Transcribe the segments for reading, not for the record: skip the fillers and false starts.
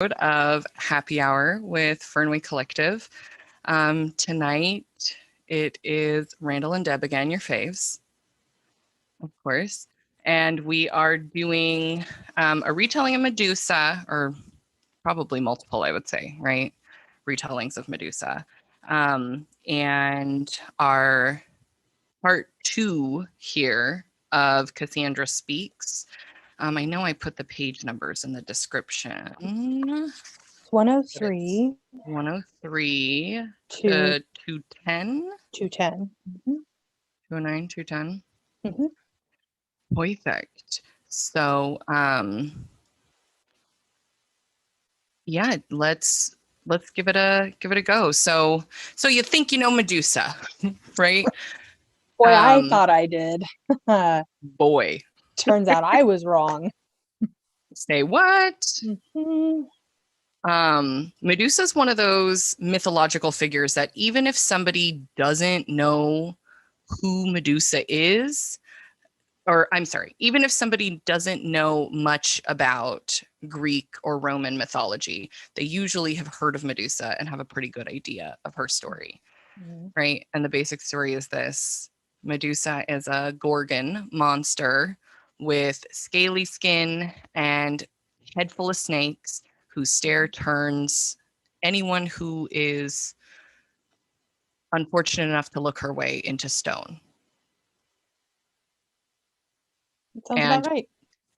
of Happy Hour with Fernway Collective. Tonight it is Randall and Deb again, your faves, of course. And we are doing a retelling of Medusa, or probably multiple, I would say, right? Retellings of Medusa. And our part 2 here of Cassandra Speaks. I know I put the page numbers in the description. 103. 103 to 210. 210. Mm-hmm. 209, 210. Mm-hmm. Perfect. So, yeah, let's give it a go. So you think you know Medusa, right? Boy, I thought I did. Boy. Turns out I was wrong. Say what? Mm-hmm. Medusa is one of those mythological figures that even if somebody doesn't know who Medusa is, or I'm sorry, even if somebody doesn't know much about Greek or Roman mythology, they usually have heard of Medusa and have a pretty good idea of her story, right? And the basic story is this. Medusa is a gorgon monster with scaly skin and head full of snakes whose stare turns anyone who is unfortunate enough to look her way into stone. Sounds about right.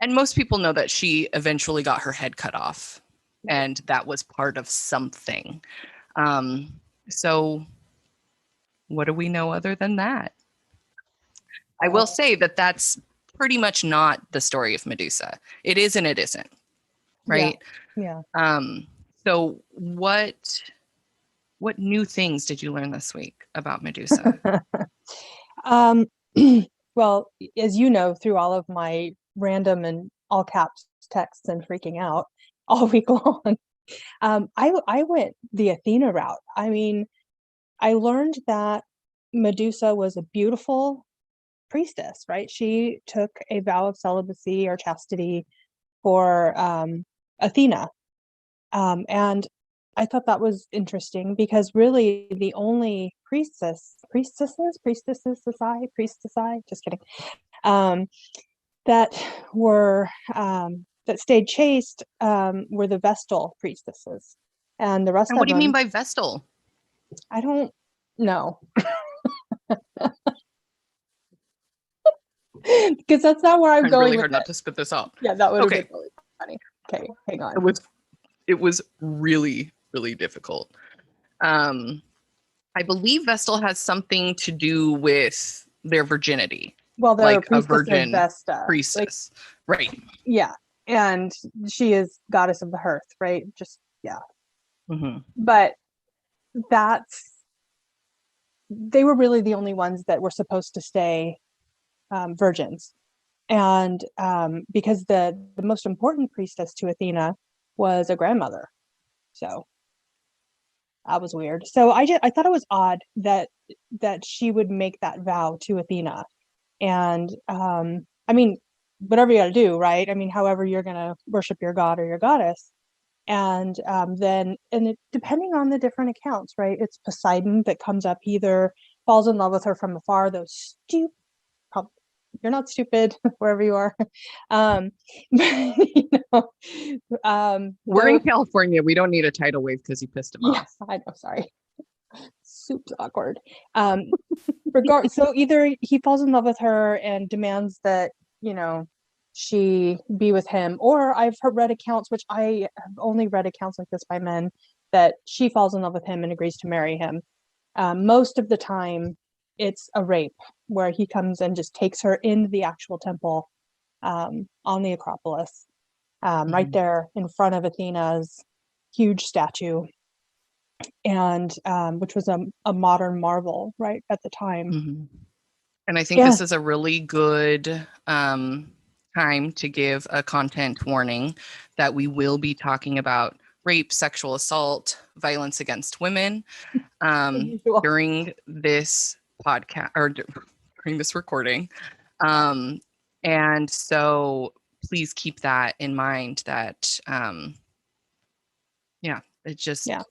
And most people know that she eventually got her head cut off, and that was part of something. So what do we know other than that? I will say that that's pretty much not the story of Medusa. It is and it isn't, right? Yeah. So what new things did you learn this week about Medusa? Well, as you know, through all of my random and all caps texts and freaking out all week long, I went the Athena route. I mean, I learned that Medusa was a beautiful priestess, right? She took a vow of celibacy or chastity for Athena. And I thought that was interesting because really the only priestesses, just kidding, that were that stayed chaste were the Vestal priestesses, and the rest of them. And what do you mean by Vestal? I don't know. Because that's not where I'm going. Really hard not to spit this out. Yeah, that would have been really funny. Okay, hang on. It was really, really difficult. I believe Vestal has something to do with their virginity. Well, they're like a virgin Vesta. priestess, right? Yeah, and she is goddess of the hearth, right? Just yeah. Mm-hmm. But they were really the only ones that were supposed to stay virgins, and because the most important priestess to Athena was a grandmother, so that was weird. So I thought it was odd that she would make that vow to Athena, and I mean, whatever you got to do, right? I mean, however you're gonna worship your god or your goddess, and then depending on the different accounts, right? It's Poseidon that comes up, either falls in love with her from afar, though you're not stupid wherever you are. We're in California. We don't need a tidal wave because you pissed him off. Yes, I know. Sorry. Soup's awkward. So either he falls in love with her and demands that, she be with him, or I've read accounts, which I have only read accounts like this by men, that she falls in love with him and agrees to marry him. Most of the time it's a rape where he comes and just takes her into the actual temple on the Acropolis, right there in front of Athena's huge statue, and which was a modern marvel right at the time. And I think this is a really good time to give a content warning that we will be talking about rape, sexual assault, violence against women during this podcast or during this recording. And so please keep that in mind, that Yeah, it just, Yeah.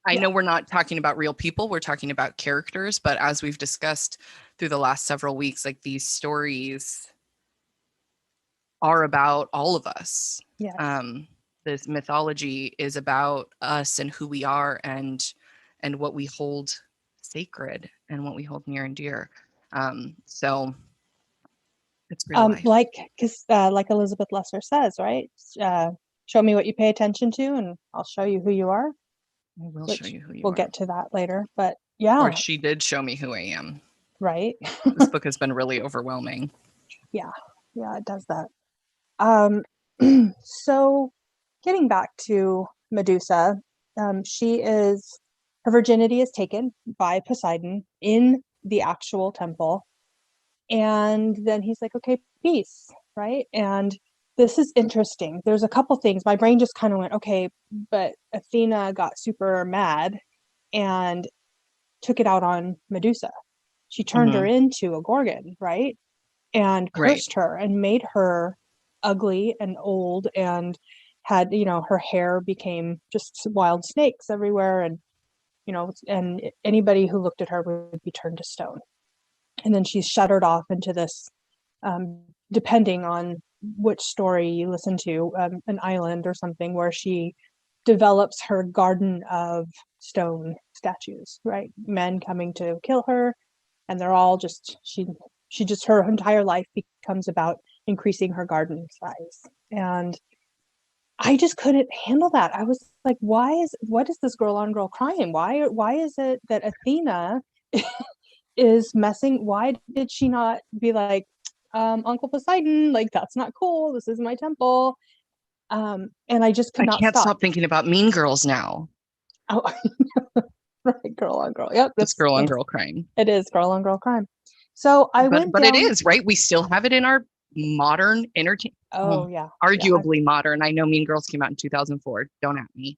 I Yeah. know we're not talking about real people, we're talking about characters, but as we've discussed through the last several weeks, like these stories are about all of us. Yes. This mythology is about us and who we are and what we hold sacred and what we hold near and dear. So it's real life. Like Elizabeth Lesser says, right? Show me what you pay attention to, and I'll show you who you are. I will show Which you who you we'll are. get to that later. But Or yeah, she did show me who I am. right. This book has been really overwhelming. Yeah, yeah, it does that. Um, so getting back to Medusa, her virginity is taken by Poseidon in the actual temple. And then he's like, okay, peace, right? And this is interesting. There's a couple things. My brain just kind of went, okay, but Athena got super mad and took it out on Medusa. She turned her Mm-hmm. into a Gorgon, right? And Right. cursed her and made her ugly and old and had, her hair became just wild snakes everywhere. And anybody who looked at her would be turned to stone. And then she's shuttered off into this, depending on which story you listen to, an island or something where she develops her garden of stone statues, right? Men coming to kill her, and they're all just she just her entire life becomes about increasing her garden size. And I just couldn't handle that. I was like, what is this girl on girl crime? Why is it that Athena is messing? Why did she not be like, Uncle Poseidon, like that's not cool. This is my temple. And I just could I not can't stop. stop thinking about Mean Girls now. Oh, right, girl on girl. Yep, Just girl on girl crime. it is girl on girl crime. So I But went but it down. is, right? We still have it in our modern entertain. Oh Well, yeah, yeah. arguably modern. I know Mean Girls came out in 2004. Don't at me.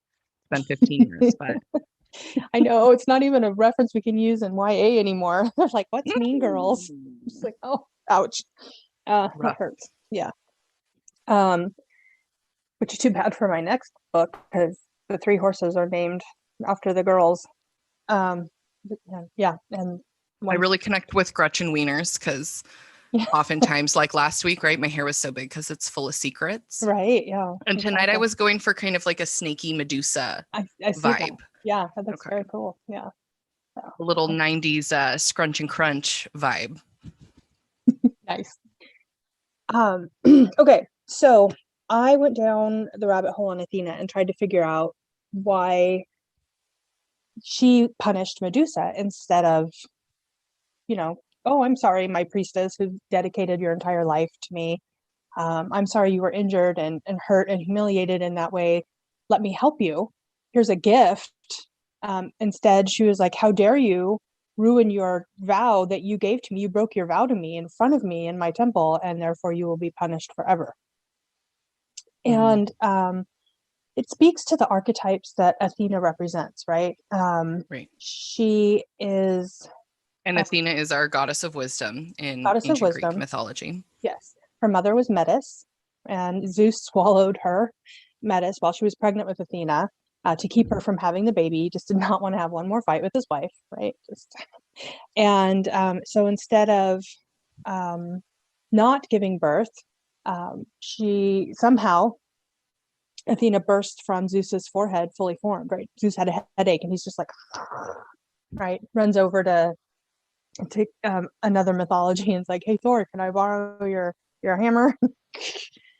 It's been 15 years, but I know it's not even a reference we can use in YA anymore. They're like, "What's Mean Girls?" mm, It's like, oh, ouch. That rough. hurts. Yeah. Um, which is too bad for my next book because the three horses are named after the girls. Um, yeah, and I one, really connect with Gretchen Wieners because yeah, oftentimes, like last week, right? My hair was so big because it's full of secrets. right, yeah, And tonight I exactly. was going for kind of like a snaky Medusa I see that. vibe. Yeah, that looks Okay. very cool. Yeah. A little So, 90s scrunch and crunch vibe. nice. Okay, so I went down the rabbit hole on Athena and tried to figure out why she punished Medusa instead of, oh, I'm sorry, my priestess who dedicated your entire life to me. I'm sorry you were injured and hurt and humiliated in that way. Let me help you. Here's a gift. Instead, she was like, how dare you ruin your vow that you gave to me? You broke your vow to me in front of me in my temple, and therefore you will be punished forever. Mm-hmm. And it speaks to the archetypes that Athena represents, right? Right. She is And a Athena is our goddess of wisdom in goddess of ancient Greek wisdom. mythology. Yes. Her mother was Metis, and Zeus swallowed her, Metis, while she was pregnant with Athena to keep her from having the baby. He just did not want to have one more fight with his wife, right? And so instead of um, not giving birth, she somehow Athena burst from Zeus's forehead fully formed, right? Zeus had a headache and he's just like, right, runs over to another mythology and is like, hey, Thor, can I borrow your hammer?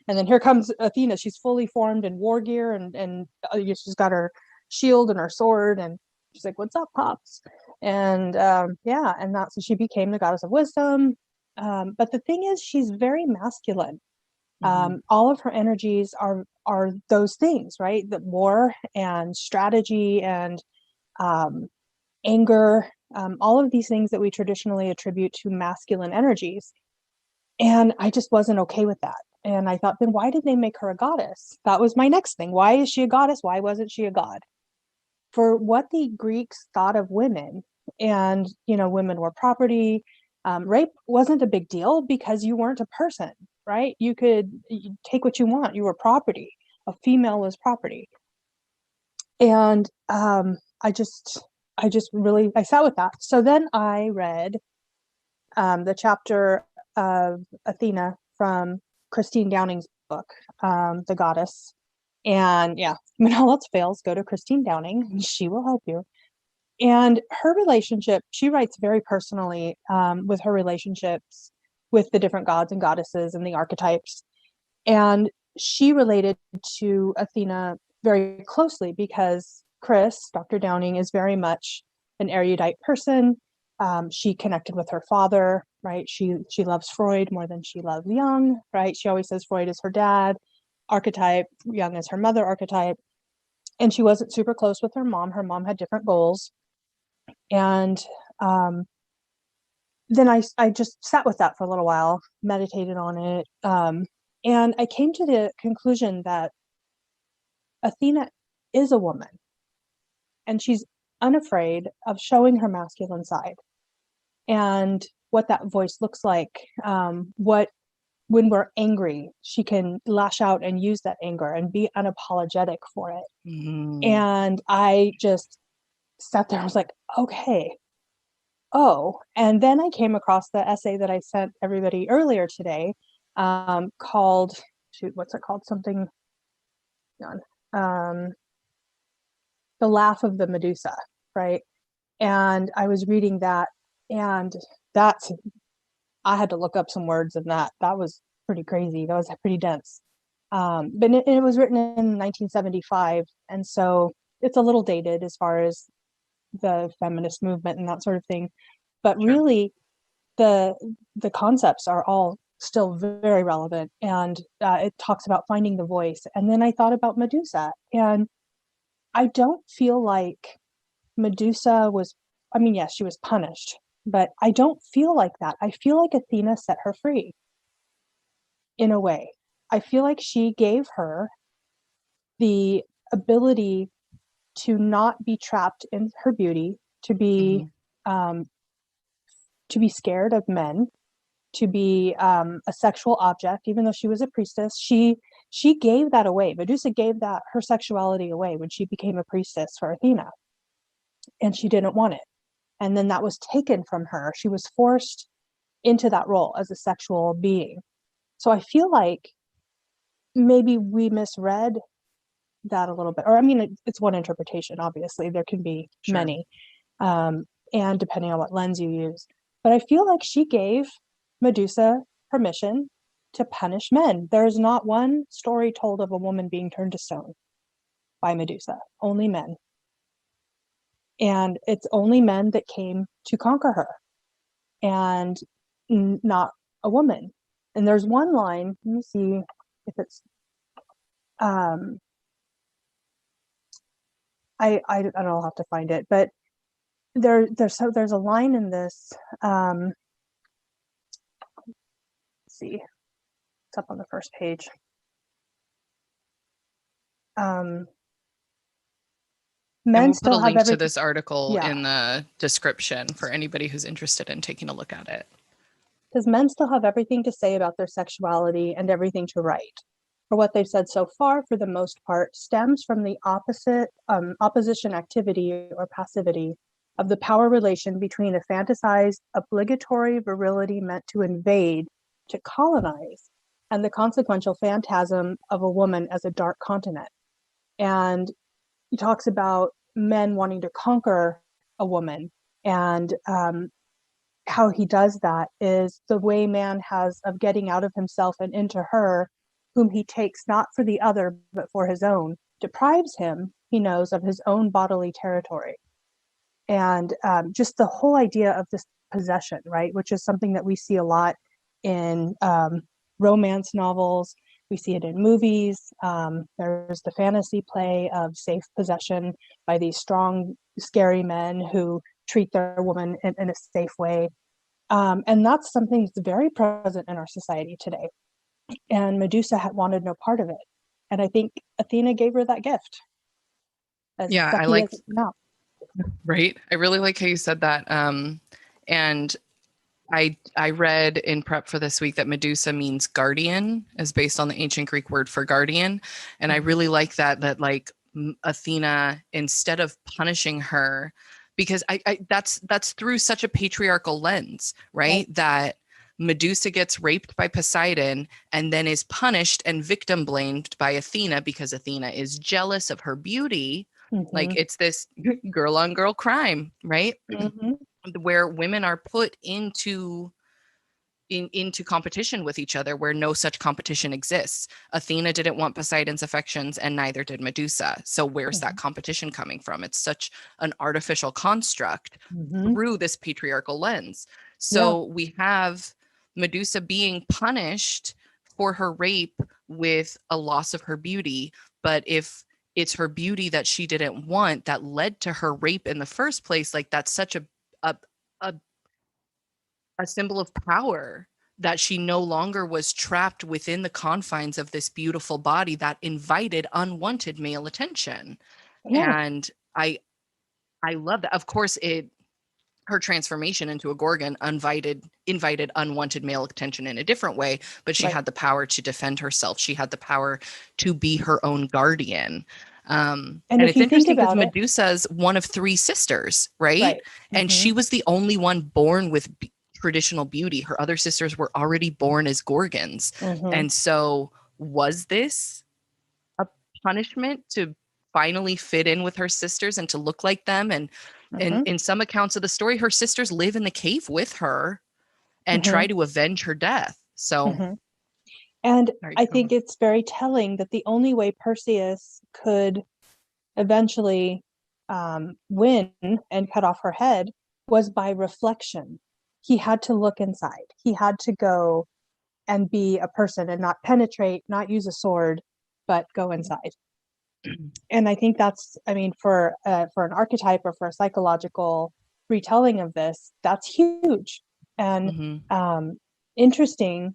And then here comes Athena. She's fully formed in war gear and she's got her shield and her sword. And she's like, what's up, Pops? And yeah, and that's so she became the goddess of wisdom. But the thing is, she's very masculine. Mm-hmm. All of her energies are those things, right? The war and strategy and um, anger, all of these things that we traditionally attribute to masculine energies. And I just wasn't okay with that. And I thought, then why did they make her a goddess? That was my next thing. Why is she a goddess? Why wasn't she a god? For what the Greeks thought of women, and women were property. Rape wasn't a big deal because you weren't a person, right? You could take what you want. You were property. A female was property. And I just really, I sat with that. So then I read the chapter of Athena from Christine Downing's book, The Goddess. And yeah, when all else fails, go to Christine Downing and she will help you. And her relationship, she writes very personally with her relationships with the different gods and goddesses and the archetypes. And she related to Athena very closely because Dr. Downing, is very much an erudite person. She connected with her father, right? She loves Freud more than she loves Jung, right? She always says Freud is her dad archetype, Jung is her mother archetype. And she wasn't super close with her mom. Her mom had different goals. And then I just sat with that for a little while, meditated on it. And I came to the conclusion that Athena is a woman and she's unafraid of showing her masculine side and what that voice looks like. When we're angry, she can lash out and use that anger and be unapologetic for it. And I just sat there and was like, okay, and then I came across the essay that I sent everybody earlier today, called, what's it called? Something, The Laugh of the Medusa, right? And I was reading that, and I had to look up some words in that. That was pretty crazy. That was pretty dense. But it was written in 1975, and so it's a little dated as far as the feminist movement and that sort of thing. But really, the concepts are all still very relevant, and it talks about finding the voice. And then I thought about Medusa, and I don't feel like Medusa was, I mean, yes, she was punished, but I don't feel like that. I feel like Athena set her free in a way. I feel like she gave her the ability to not be trapped in her beauty, to be scared of men, to be a sexual object. Even though she was a priestess, she gave that away. Medusa gave that, her sexuality, away when she became a priestess for Athena, and she didn't want it. And then that was taken from her. She was forced into that role as a sexual being. So I feel like maybe we misread that a little bit. Or I mean, it's one interpretation, obviously. There can be many, and depending on what lens you use. But I feel like she gave Medusa permission to punish men. There's not one story told of a woman being turned to stone by Medusa, only men. And it's only men that came to conquer her, and not a woman. And there's one line, let me see if it's, I don't know, I'll have to find it, but there's a line in this, let's see, it's up on the first page. Men we'll still put a have link everything to this article in the description for anybody who's interested in taking a look at it. Because men still have everything to say about their sexuality and everything to write. For what they've said so far, for the most part, stems from the opposition activity or passivity of the power relation between a fantasized obligatory virility meant to invade, to colonize, and the consequential phantasm of a woman as a dark continent. And he talks about men wanting to conquer a woman, and how he does that is the way man has of getting out of himself and into her, whom he takes not for the other but for his own, deprives him, he knows, of his own bodily territory. And just the whole idea of this possession, right, which is something that we see a lot in romance novels. We see it in movies. There's the fantasy play of safe possession by these strong, scary men who treat their woman in a safe way. And that's something that's very present in our society today. And Medusa had wanted no part of it. And I think Athena gave her that gift. Yeah, I like, right? I really like how you said that. And I read in prep for this week that Medusa means guardian, is based on the ancient Greek word for guardian. And I really like that like Athena, instead of punishing her, because that's through such a patriarchal lens, Right. right? That Medusa gets raped by Poseidon and then is punished and victim blamed by Athena because Athena is jealous of her beauty. Like Mm-hmm. it's this girl on girl crime, right? Mm-hmm. Where women are put into competition with each other where no such competition exists. Athena didn't want Poseidon's affections and neither did Medusa. So where's that competition coming from? It's such an artificial construct Mm-hmm. through this patriarchal lens. Yeah. So we have Medusa being punished for her rape with a loss of her beauty, but if it's her beauty that she didn't want that led to her rape in the first place, like that's such a a a symbol of power, that she no longer was trapped within the confines of this beautiful body that invited unwanted male attention. Yeah. And I love that. Of course, it her transformation into a gorgon invited unwanted male attention in a different way, but she Right. had the power to defend herself. She had the power to be her own guardian. And And if it's you think interesting because about it, Medusa's one of three sisters, right? right. And Mm-hmm. she was the only one born with traditional beauty. Her other sisters were already born as gorgons. Mm-hmm. And so, was this a punishment to finally fit in with her sisters and to look like them? And Mm-hmm. in some accounts of the story, her sisters live in the cave with her and Mm-hmm. try to avenge her death. So, Mm-hmm. And there you I go. think it's very telling that the only way Perseus could eventually win and cut off her head was by reflection. He had to look inside. He had to go and be a person and not penetrate, not use a sword, but go inside. And I think that's, I mean, for an archetype or for a psychological retelling of this, that's huge and Mm-hmm. um, interesting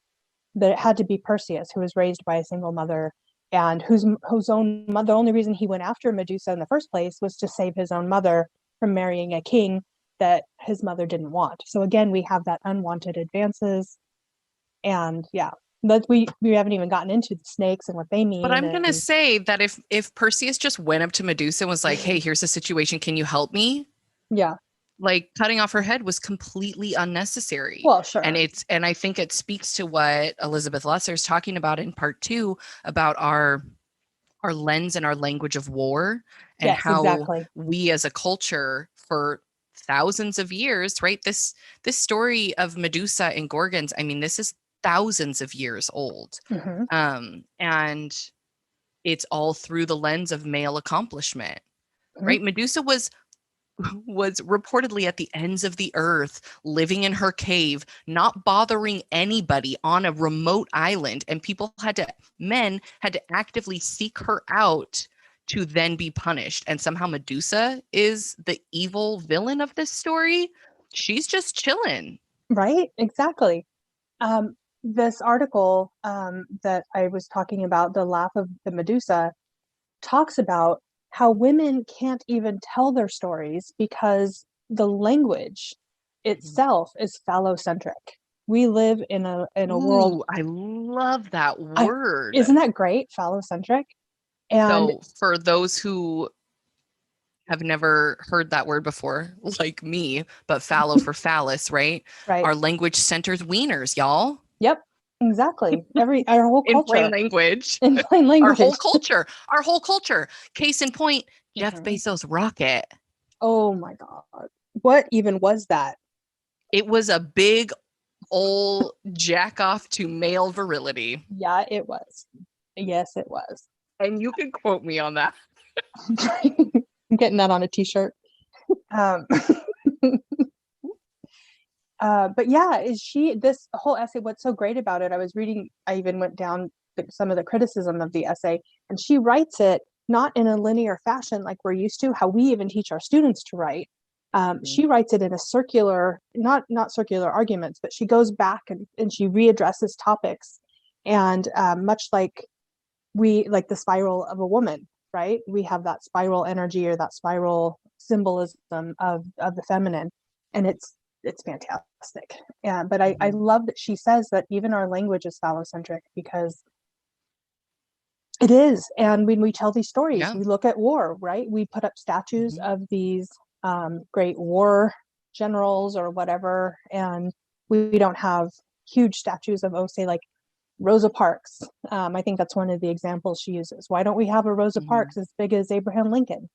that it had to be Perseus, who was raised by a single mother and whose own mother, the only reason he went after Medusa in the first place was to save his own mother from marrying a king that his mother didn't want. So again, we have that unwanted advances, and yeah, but we haven't even gotten into the snakes and what they But mean, I'm gonna and say that if Perseus just went up to Medusa and was like, "Hey, here's the situation. Can you help me?" yeah, Like cutting off her head was completely unnecessary. well, And sure, I think it speaks to what Elizabeth Lesser is talking about in part two about our lens and our language of war, and yes, how exactly. we as a culture for thousands of years, right? This story of Medusa and Gorgons, I mean, this is thousands of years old. Mm-hmm. And it's all through the lens of male accomplishment, Mm-hmm. right? Medusa was reportedly at the ends of the earth, living in her cave, not bothering anybody on a remote island. And men had to actively seek her out to then be punished. And somehow Medusa is the evil villain of this story. She's just chilling. Right, exactly. This article that I was talking about, The Laugh of the Medusa, talks about how women can't even tell their stories because the language itself is phallocentric. We live in a world. Ooh, I love that I word. Isn't that great? Phallocentric. And So, for those who have never heard that word before, like me, but fallow for phallus, right? right. Our language centers wieners, y'all. Yep. Exactly. Our whole In plain culture language. in plain Our whole language. culture. Our whole culture. Case in point, Jeff Mhm. Bezos' rocket. Oh my God. What even was that? It was a big old jack off to male virility. Yeah, it was. Yes, it was. And you can quote me on that. I'm getting that on a t-shirt. Um, but yeah, is she this whole essay? What's so great about it? I was reading. I even went down some of the criticism of the essay, and she writes it not in a linear fashion like we're used to, how we even teach our students to write. She writes it in a circular, not circular arguments, but she goes back and she readdresses topics, and much like like the spiral of a woman, right? We have that spiral energy or that spiral symbolism of the feminine, and it's fantastic. Yeah, but I Mhm. love that she says that even our language is phallocentric because It is. And when we tell these stories, Yeah. we look at war, right? We put up statues Mhm. of these great war generals or whatever. And we don't have huge statues of, oh, say, like Rosa Parks. I think that's one of the examples she uses. Why don't we have a Rosa Mhm. Parks as big as Abraham Lincoln,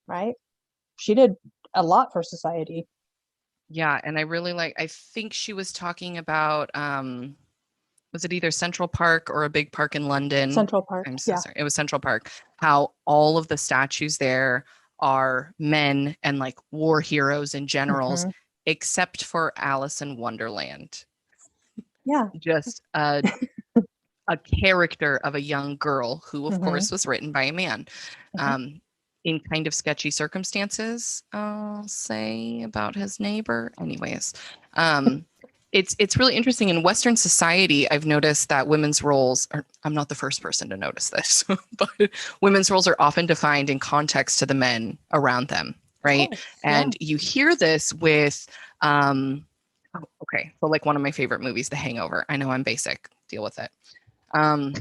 right? She did a lot for society. Yeah, and I think she was talking about was it either Central Park or a big park in London? Central Park, I'm so yeah. sorry. It was Central Park. How all of the statues there are men and like war heroes and generals, Mm-hmm. except for Alice in Wonderland. Yeah. Just a character of a young girl who, of Mm-hmm. course, was written by a man. Mm-hmm. Um, in kind of sketchy circumstances, I'll say about his neighbor. Anyways, um, it's really interesting in Western society. I've noticed that women's roles are. I'm not the first person to notice this, but women's roles are often defined in context to the men around them, Of right? course. Yeah. And you hear this with, oh, okay, so like one of my favorite movies, The Hangover. I know I'm basic. Deal with it. Um,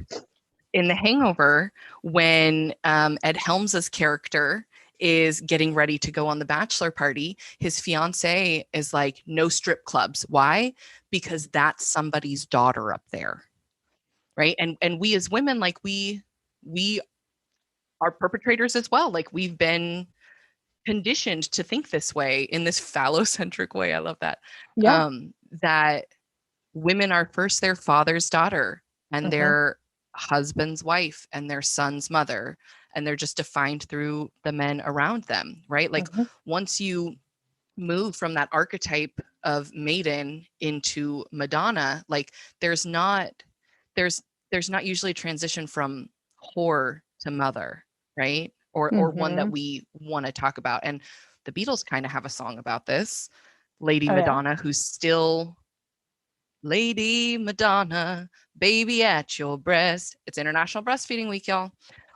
in The Hangover, when Ed Helms's character is getting ready to go on the bachelor party, his fiance is like, "No strip clubs." Why? Because that's somebody's daughter up there, right? And we as women, like we are perpetrators as well. Like we've been conditioned to think this way in this phallocentric way. I love that. Yeah. That women are first their father's daughter and Mm-hmm. their husband's wife and their son's mother, and they're just defined through the men around them, right? Like Mm-hmm. once you move from that archetype of maiden into Madonna, like there's not there's there's not usually a transition from whore to mother, right? Or one that Mm-hmm. we want to talk about. And the Beatles kind of have a song about this. Lady Oh yeah. Madonna, who's still Lady Madonna, baby at your breast. It's International Breastfeeding Week, y'all.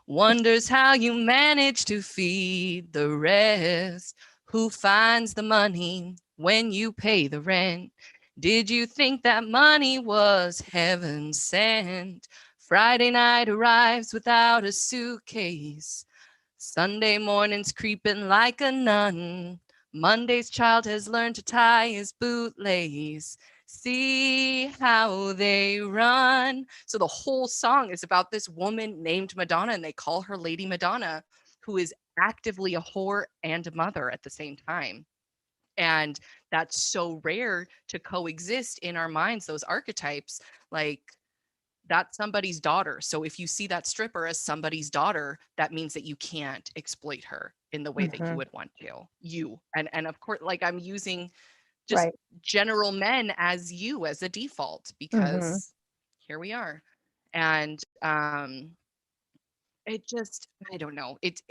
Wonders how you manage to feed the rest. Who finds the money when you pay the rent? Did you think that money was heaven sent? Friday night arrives without a suitcase. Sunday morning's creeping like a nun. Monday's child has learned to tie his bootlace. See how they run. So the whole song is about this woman named Madonna, and they call her Lady Madonna, who is actively a whore and a mother at the same time. And that's so rare to coexist in our minds, those archetypes. Like that's somebody's daughter. So if you see that stripper as somebody's daughter, that means that you can't exploit her in the way that you Mm-hmm. would want to. You. And of course, like I'm using just Right. general men as you as a default Mm-hmm. because here we are. And it just I don't know. It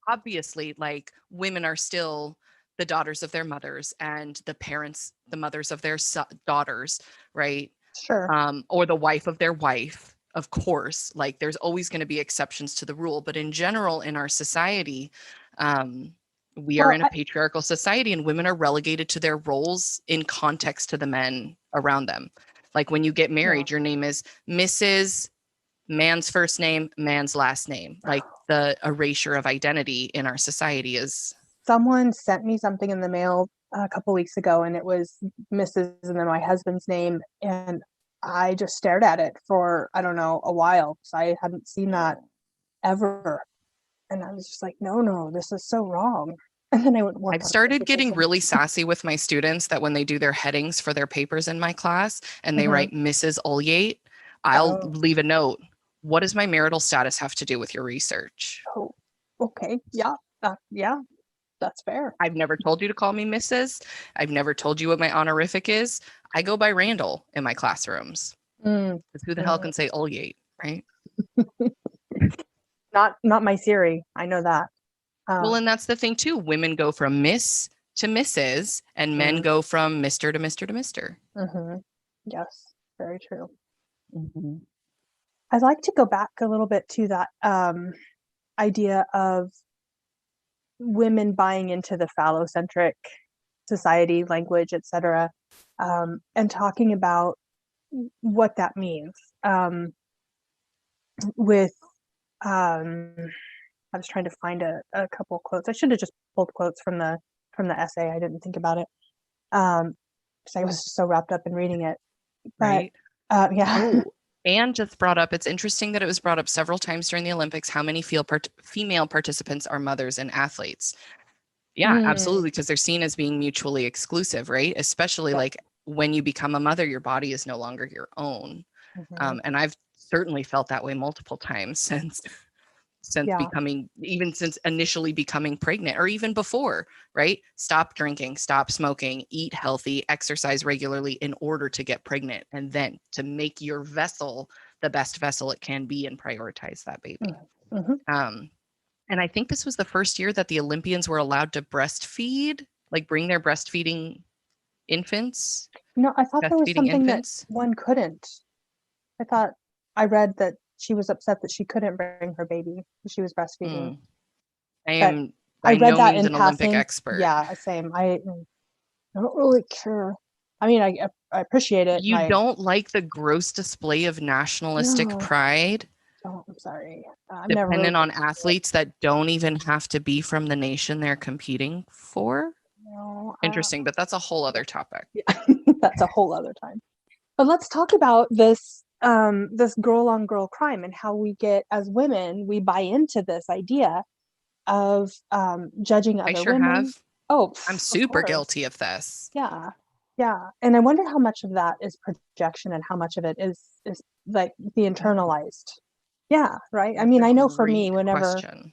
obviously like women are still the daughters of their mothers and the parents, the mothers of their daughters, right? Sure. Or the wife of their wife, of course. Like there's always going to be exceptions to the rule, but in general, in our society, um, we are Well, in a patriarchal society, and women are relegated to their roles in context to the men around them. Like when you get yeah. married, your name is Mrs. Man's first name, man's last name. Like the erasure of identity in our society is. Someone sent me something in the mail a couple weeks ago, and it was Mrs. and then my husband's name, and I just stared at it for I don't know a while because I hadn't seen that ever, and I was just like, no, no, this is so wrong. And then I went and worked I've on started getting clarification. really sassy with my students that when they do their headings for their papers in my class and they Mm-hmm. write Mrs. Olyate, I'll Oh, leave a note. What does my marital status have to do with your research? oh, okay, yeah, yeah, that's fair. I've never told you to call me Mrs. I've never told you what my honorific is. I go by Randall in my classrooms. Mm, Because who the hell mhm. can say Olyate, right? Not my Siri. I know that. Well, Um, and that's the thing too. Women go from Miss to Mrs. and men mm, go from Mr. to Mr. to Mr. hmm. Yes, very true. Mhm. I'd like to go back a little bit to that idea of women buying into the phallocentric society, language, etc., and talking about what that means with um, I was trying to find a couple quotes. I should have just pulled quotes from the essay. I didn't think about it. Because I was so wrapped up in reading it. But Right. yeah. Oh, Anne just brought up, it's interesting that it was brought up several times during the Olympics, how many female participants are mothers and athletes. Yeah, Mm, absolutely, because they're seen as being mutually exclusive, right? Especially yeah. like when you become a mother, your body is no longer your own. Hmm. And I've certainly felt that way multiple times Yeah. since initially becoming pregnant, or even before, right? Stop drinking, stop smoking, eat healthy, exercise regularly in order to get pregnant, and then to make your vessel the best vessel it can be and prioritize that baby. Hmm. Um, and I think this was the first year that the Olympians were allowed to breastfeed, like bring their infants, I thought there was breastfeeding something that infants. one couldn't. I thought I read that she was upset that she couldn't bring her baby. She was breastfeeding. Mm. I But am I by read no that means in an Olympic passing. expert. Yeah, same. I don't really care. I mean, I appreciate it. You don't like the gross display of nationalistic No, pride I'm sorry. I'm never really dependent on into it. athletes that don't even have to be from the nation they're competing for? No, Interesting, but that's a whole yeah, other topic. yeah. That's a whole other time. But let's talk about this girl on girl crime and how we get as women we buy into this idea of judging I other sure women. have. Oh, I'm of super course. guilty of this. Yeah. Yeah. And I wonder how much of that is projection and how much of it is like the Ooh, internalized. Yeah, right. I that's mean, a I know for me, great whenever, question.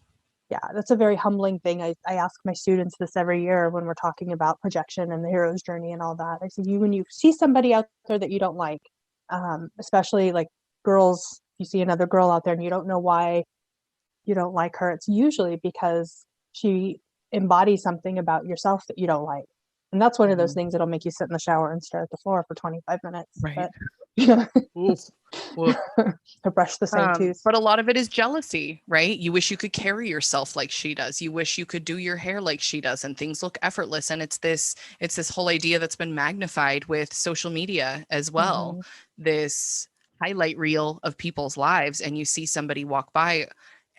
yeah, that's a very humbling thing. I ask my students this every year when we're talking about projection and the hero's journey and all that. I say, when you see somebody out there that you don't like, especially like girls, you see another girl out there and you don't know why you don't like her, it's usually because she embodies something about yourself that you don't like. And that's one of those Mhm. things that'll make you sit in the shower and stare at the floor for 25 minutes. Right. But you know, Oof. Oof. to brush the same tooth. But a lot of it is jealousy, right? You wish you could carry yourself like she does. You wish you could do your hair like she does, and things look effortless. And it's this whole idea that's been magnified with social media as well. Mm-hmm. This highlight reel of people's lives, and you see somebody walk by,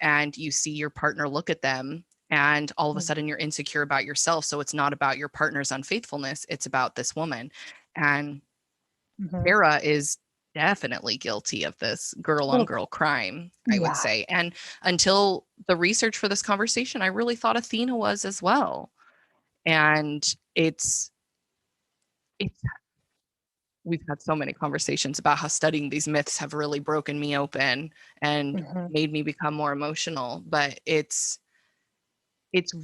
and you see your partner look at them, and all of a sudden you're insecure about yourself. So it's not about your partner's unfaithfulness; it's about this woman. And Mm-hmm. Sarah is definitely guilty of this girl on Well, girl crime, I would yeah, say. And until the research for this conversation, I really thought Athena was as well. And it's we've had so many conversations about how studying these myths have really broken me open and mm-hmm. made me become more emotional. But it's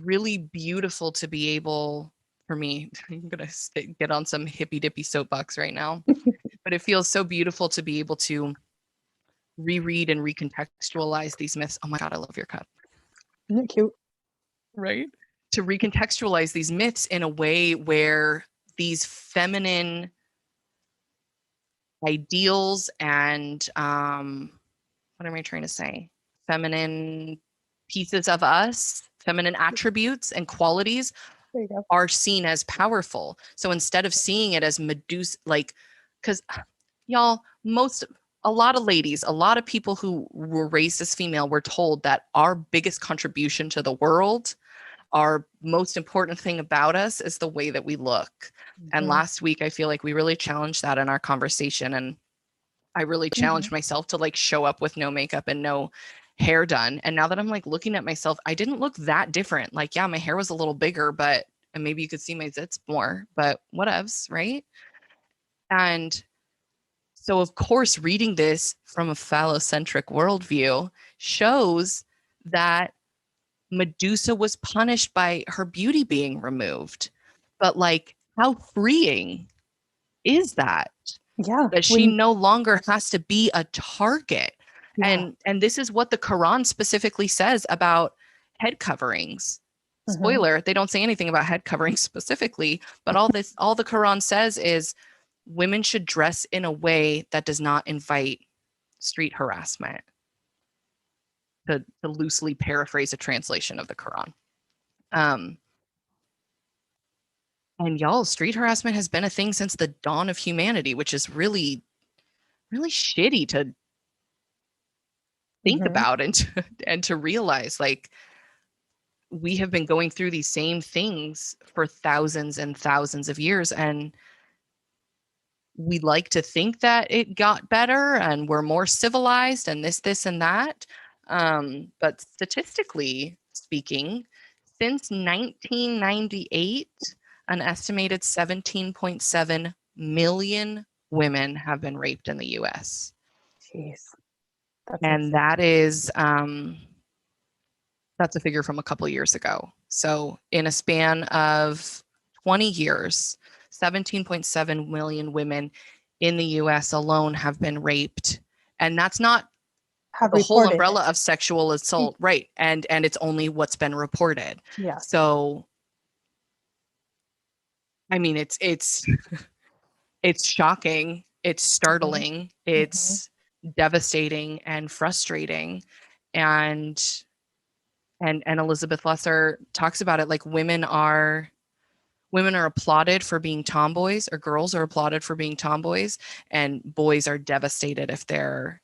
really beautiful to be able, for me, I'm gonna get on some hippy dippy soapbox right now, but it feels so beautiful to be able to reread and recontextualize these myths. Oh my God, I love your cup. Isn't it cute? Right? To recontextualize these myths in a way where these feminine ideals and what am I trying to say? Feminine pieces of us, feminine attributes and qualities There you go. are seen as powerful. So instead of seeing it as Medusa, like, because y'all, a lot of ladies, a lot of people who were raised as female were told that our biggest contribution to the world, our most important thing about us is the way that we look. And Mm-hmm. last week, I feel like we really challenged that in our conversation. And I really Mm-hmm. challenged myself to like show up with no makeup and no hair done. And now that I'm like looking at myself, I didn't look that different. Like, yeah, my hair was a little bigger, but and maybe you could see my zits more, but whatevs, right? And so, of course, reading this from a phallocentric worldview shows that Medusa was punished by her beauty being removed. But, like, how freeing is that? Yeah. That she no longer has to be a target. Yeah. And this is what the Quran specifically says about head coverings. Mm-hmm. Spoiler, they don't say anything about head coverings specifically, but all the Quran says is women should dress in a way that does not invite street harassment, to loosely paraphrase a translation of the Quran. Um, and y'all, street harassment has been a thing since the dawn of humanity, which is really, really shitty think about and to realize, like, we have been going through these same things for thousands and thousands of years, and we like to think that it got better and we're more civilized and this and that. But statistically speaking, since 1998, an estimated 17.7 million women have been raped in the US. Jeez, that's And insane. that's a figure from a couple years ago. So in a span of 20 years, 17.7 million women in the US alone have been raped. And that's not Have the whole reported umbrella it. of sexual assault, right? And it's only what's been reported. Yes. So I mean, it's shocking, it's startling, it's devastating and frustrating. And Elizabeth Lesser talks about it, like women are applauded for being tomboys, or girls are applauded for being tomboys, and boys are devastated if they're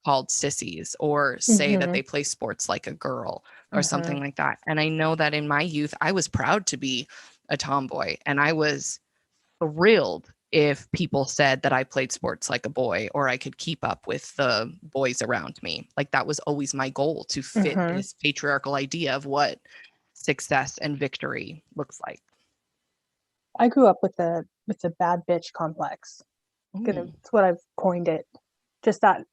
called sissies or say that they play sports like a girl or something like that. And I know that in my youth, I was proud to be a tomboy, and I was thrilled if people said that I played sports like a boy or I could keep up with the boys around me. Like, that was always my goal, to fit this patriarchal idea of what success and victory looks like. I grew up with the bad bitch complex. Ooh. It's what I've coined it. Just that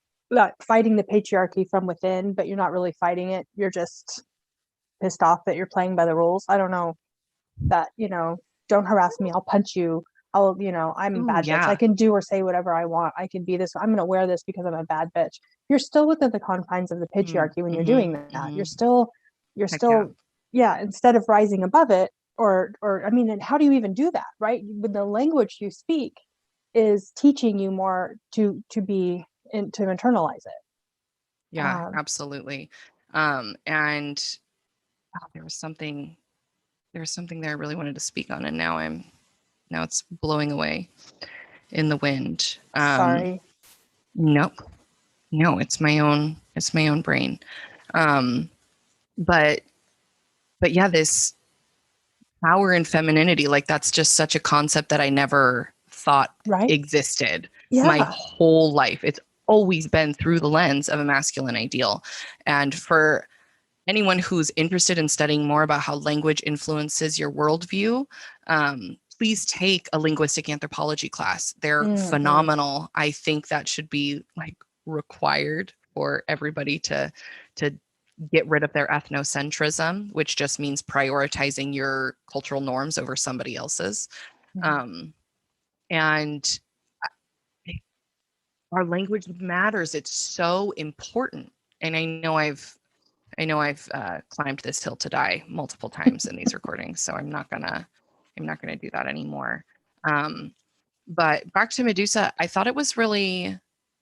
fighting the patriarchy from within, but you're not really fighting it. You're just pissed off that you're playing by the rules. I don't know that, don't harass me. I'll punch you. I'm a Ooh, bad bitch. I yeah. can do or say whatever I want. I can be this. I'm going to wear this because I'm a bad bitch. You're still within the confines of the patriarchy when you're doing that. You're Heck yeah. still, yeah, instead of rising above it, or I mean, and how do you even do that, right? With the language you speak is teaching you more to internalize it. Yeah, absolutely. And there was something there I really wanted to speak on, and now it's blowing away in the wind. Sorry. Nope. No, it's my own brain. Um, but yeah, this power and femininity, like, that's just such a concept that I never thought Right? existed my Yeah. whole life. It's always been through the lens of a masculine ideal. And for anyone who's interested in studying more about how language influences your worldview, please take a linguistic anthropology class. They're phenomenal. I think that should be, like, required for everybody to get rid of their ethnocentrism, which just means prioritizing your cultural norms over somebody else's. And our language matters. It's so important. And I know I've climbed this hill to die multiple times in these recordings, so I'm not gonna do that anymore. But back to Medusa, I thought it was really,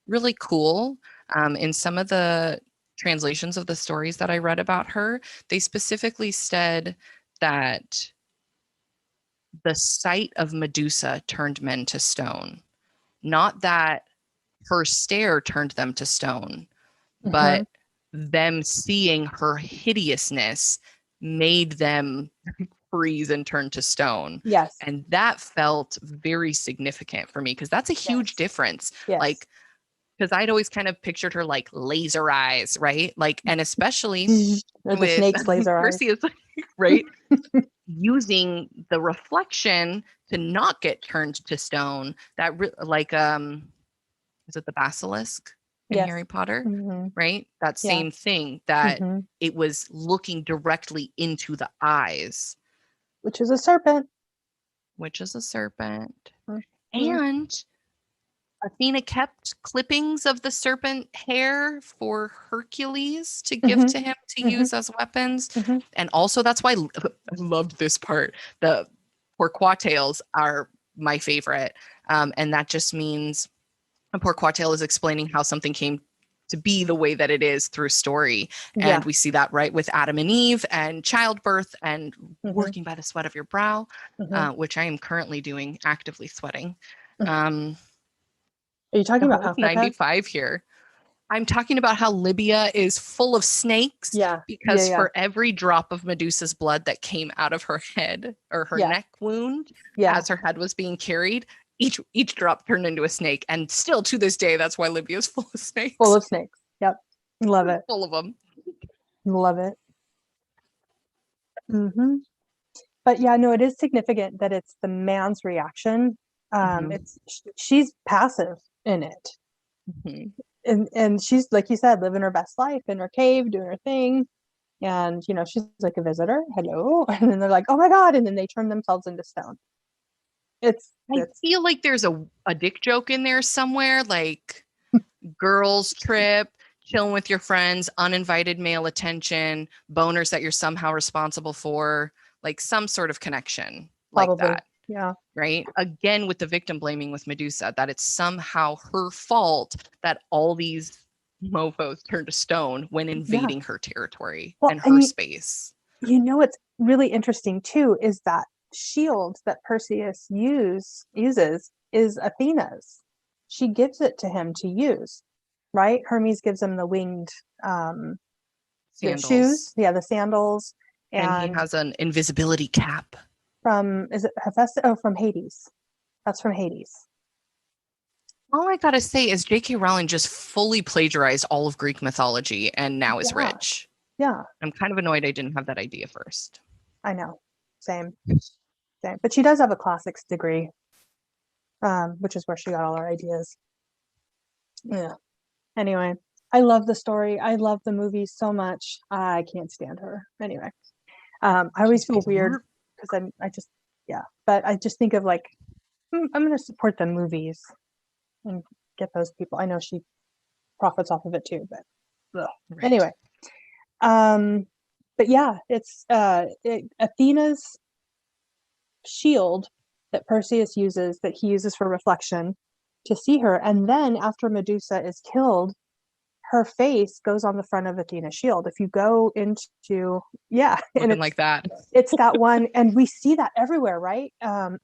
really cool. In some of the translations of the stories that I read about her, they specifically said that the sight of Medusa turned men to stone. Not that her stare turned them to stone, but them seeing her hideousness made them freeze and turn to stone. Yes. And that felt very significant for me, because that's a huge difference. Yes. Like, because I'd always kind of pictured her like laser eyes, right? Like, and especially Or the with snake's laser eyes. Perseus, right? Using the reflection to not get turned to stone. That is it the basilisk in Yes. Harry Potter? Mhm. Right? That Yeah. same thing, that Mhm. it was looking directly into the eyes, Which is a serpent. which is a serpent. Mhm. And Athena kept clippings of the serpent hair for Hercules to give Mhm. to him to Mhm. use as weapons. Mhm. And also, that's why I loved this part. The porquatails are my favorite. And that just means a porquatail is explaining how something came to be the way that it is through story. Yeah. And we see that, right, with Adam and Eve and childbirth and Mhm. working by the sweat of your brow, Mhm. which I am currently doing, actively sweating. Mhm. Um, Are you talking about it's Africa? 95 here. I'm talking about how Libya is full of snakes Yeah, yeah, because yeah, for every drop of Medusa's blood that came out of her head or her yeah, neck wound yeah. as her head was being carried, each drop turned into a snake. And still to this day, that's why Libya is full of Full snakes. of snakes. Yep. Love it. Full of them. Love it. Hmm. But yeah, no, it is significant that it's the man's reaction. Mhm. It's she's passive in it. Mhm. And she's, like you said, living her best life in her cave, doing her thing. And she's like a visitor. Hello. And then they're like, oh my God. And then they turn themselves into stone. I It's feel like there's a dick joke in there somewhere, like girls trip, chilling with your friends, uninvited male attention, boners that you're somehow responsible for, like some sort of connection like probably, that, yeah. right? Again, with the victim blaming with Medusa, that it's somehow her fault that all these mofos turned to stone when Yeah. invading her territory Well, and and her space. what's really interesting too is that shield that Perseus uses is Athena's. She gives it to him to use, right? Hermes gives him the winged um the shoes, Sandals. yeah, the sandals, And he and has an invisibility cap. from, is it Hephaestus? Oh, from Hades. That's from Hades. All I gotta say is J.K. Rowling just fully plagiarized all of Greek mythology and now is Yeah, rich. yeah, I'm kind of annoyed I didn't have that idea first. I know. Same, same. But she does have a classics degree, which is where she got all her ideas. Yeah. Anyway, I love the story. I love the movie so much. I can't stand her. Anyway, I always feel weird because I just, yeah. But I just think of like, I'm going to support the movies and get those people. I know she profits off of it too, but ugh. Right. Anyway, um, but yeah, it's Athena's shield that Perseus uses, that he uses for reflection to see her, and then after Medusa is killed, her face goes on the front of Athena's shield. If you go into, yeah, and Looking like that. it's that one, and we see that everywhere, right?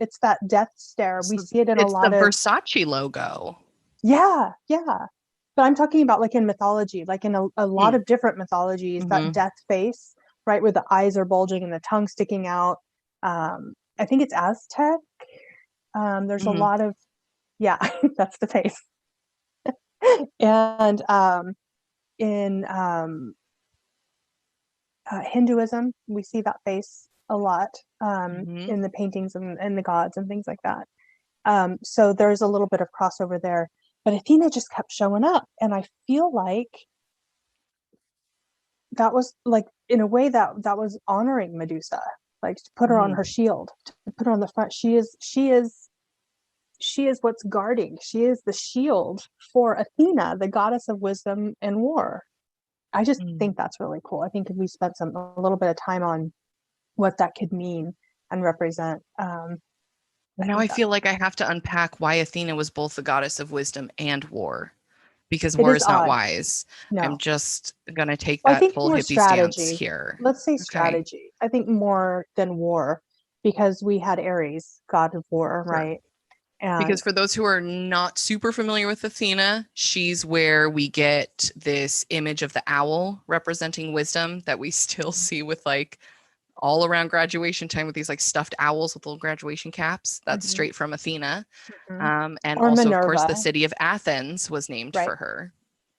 It's that death stare. We So see it in a it's the lot of, Versace logo. yeah, yeah. But I'm talking about like in mythology, like in a lot Mm. of different mythologies, that Hmm. death face, right, where the eyes are bulging and the tongue sticking out. I think it's Aztec. There's a Hmm. lot of, yeah, that's the face. And in Hinduism, we see that face a lot, Hmm. in the paintings and the gods and things like that. So there's a little bit of crossover there. But Athena just kept showing up. And I feel like that was like, in a way, that was honoring Medusa, like to put her on Hmm. her shield, to put her on the front. She is what's guarding. She is the shield for Athena, the goddess of wisdom and war. I just Mm. think that's really cool. I think if we spent a little bit of time on what that could mean and represent, I Now think I that feel like I have to unpack why Athena was both the goddess of wisdom and war, because it war is is not odd. wise. I'm No, just gonna take well, I that think full more hippie stance strategy. here. Let's say Okay. strategy. I think more than war, because we had Ares, god of war, Sure. right? And Because for those who are not super familiar with Athena, she's where we get this image of the owl representing wisdom that we still see with like all around graduation time with these like stuffed owls with little graduation caps. That's mhm, straight from Athena. mhm. And Or also, of course, the Minerva, city of Athens was named right? for her.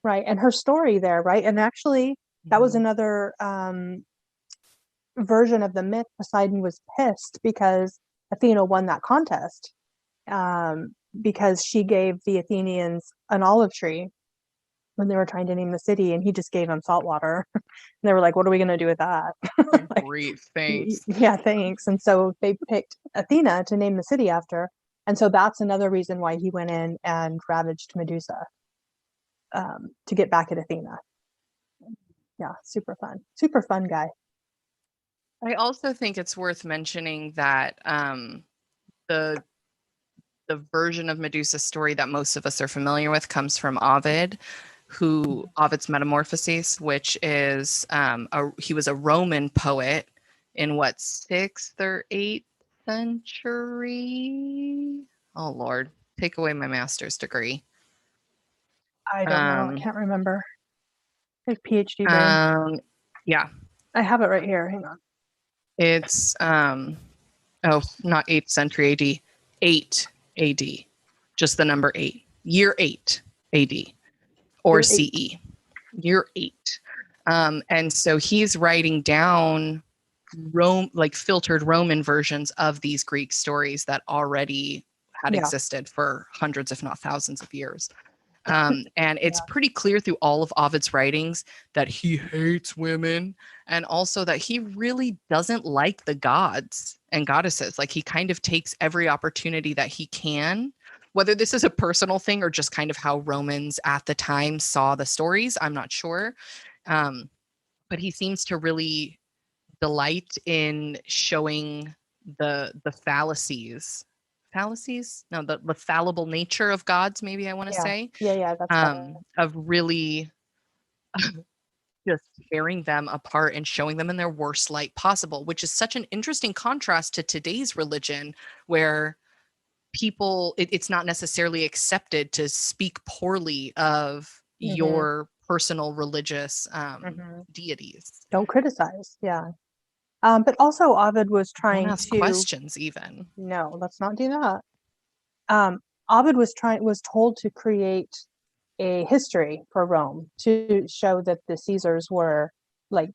Right. And her story there, right? And actually, that was Mhm. another version of the myth. Poseidon was pissed because Athena won that contest, because she gave the Athenians an olive tree when they were trying to name the city, and he just gave them salt water. And they were like, "What are we going to do with that?" Like, Great, thanks. yeah, thanks. And so they picked Athena to name the city after. And so that's another reason why he went in and ravaged Medusa, to get back at Athena. Yeah, super fun guy. I also think it's worth mentioning that the the version of Medusa's story that most of us are familiar with comes from Ovid, who Ovid's Metamorphoses, which is he was a Roman poet in what, sixth or eighth century. Oh Lord, take away my master's degree. I don't know. I Um, can't remember. Like PhD brain. um, yeah, I have it right here. Hang on. it's oh, not 8th century AD, 8 AD, just the number 8, year 8 AD or Year 8. CE, year 8. And so he's writing down like filtered Roman versions of these Greek stories that already had Yeah. existed for hundreds, if not thousands of years. And it's Yeah. pretty clear through all of Ovid's writings that he hates women, and also that he really doesn't like the gods and goddesses. Like, he kind of takes every opportunity that he can, whether this is a personal thing or just kind of how Romans at the time saw the stories, I'm not sure. Um, but he seems to really delight in showing the fallacies, no, the fallible nature of gods, maybe I want to Yeah. say, Yeah. Yeah. That's better. of really just tearing them apart and showing them in their worst light possible, which is such an interesting contrast to today's religion, where it's not necessarily accepted to speak poorly of Hmm. your personal religious Hmm. deities. Don't criticize. Yeah. But also Ovid was Don't trying ask to, questions even. no, let's not do that. Ovid was told to create a history for Rome to show that the Caesars were like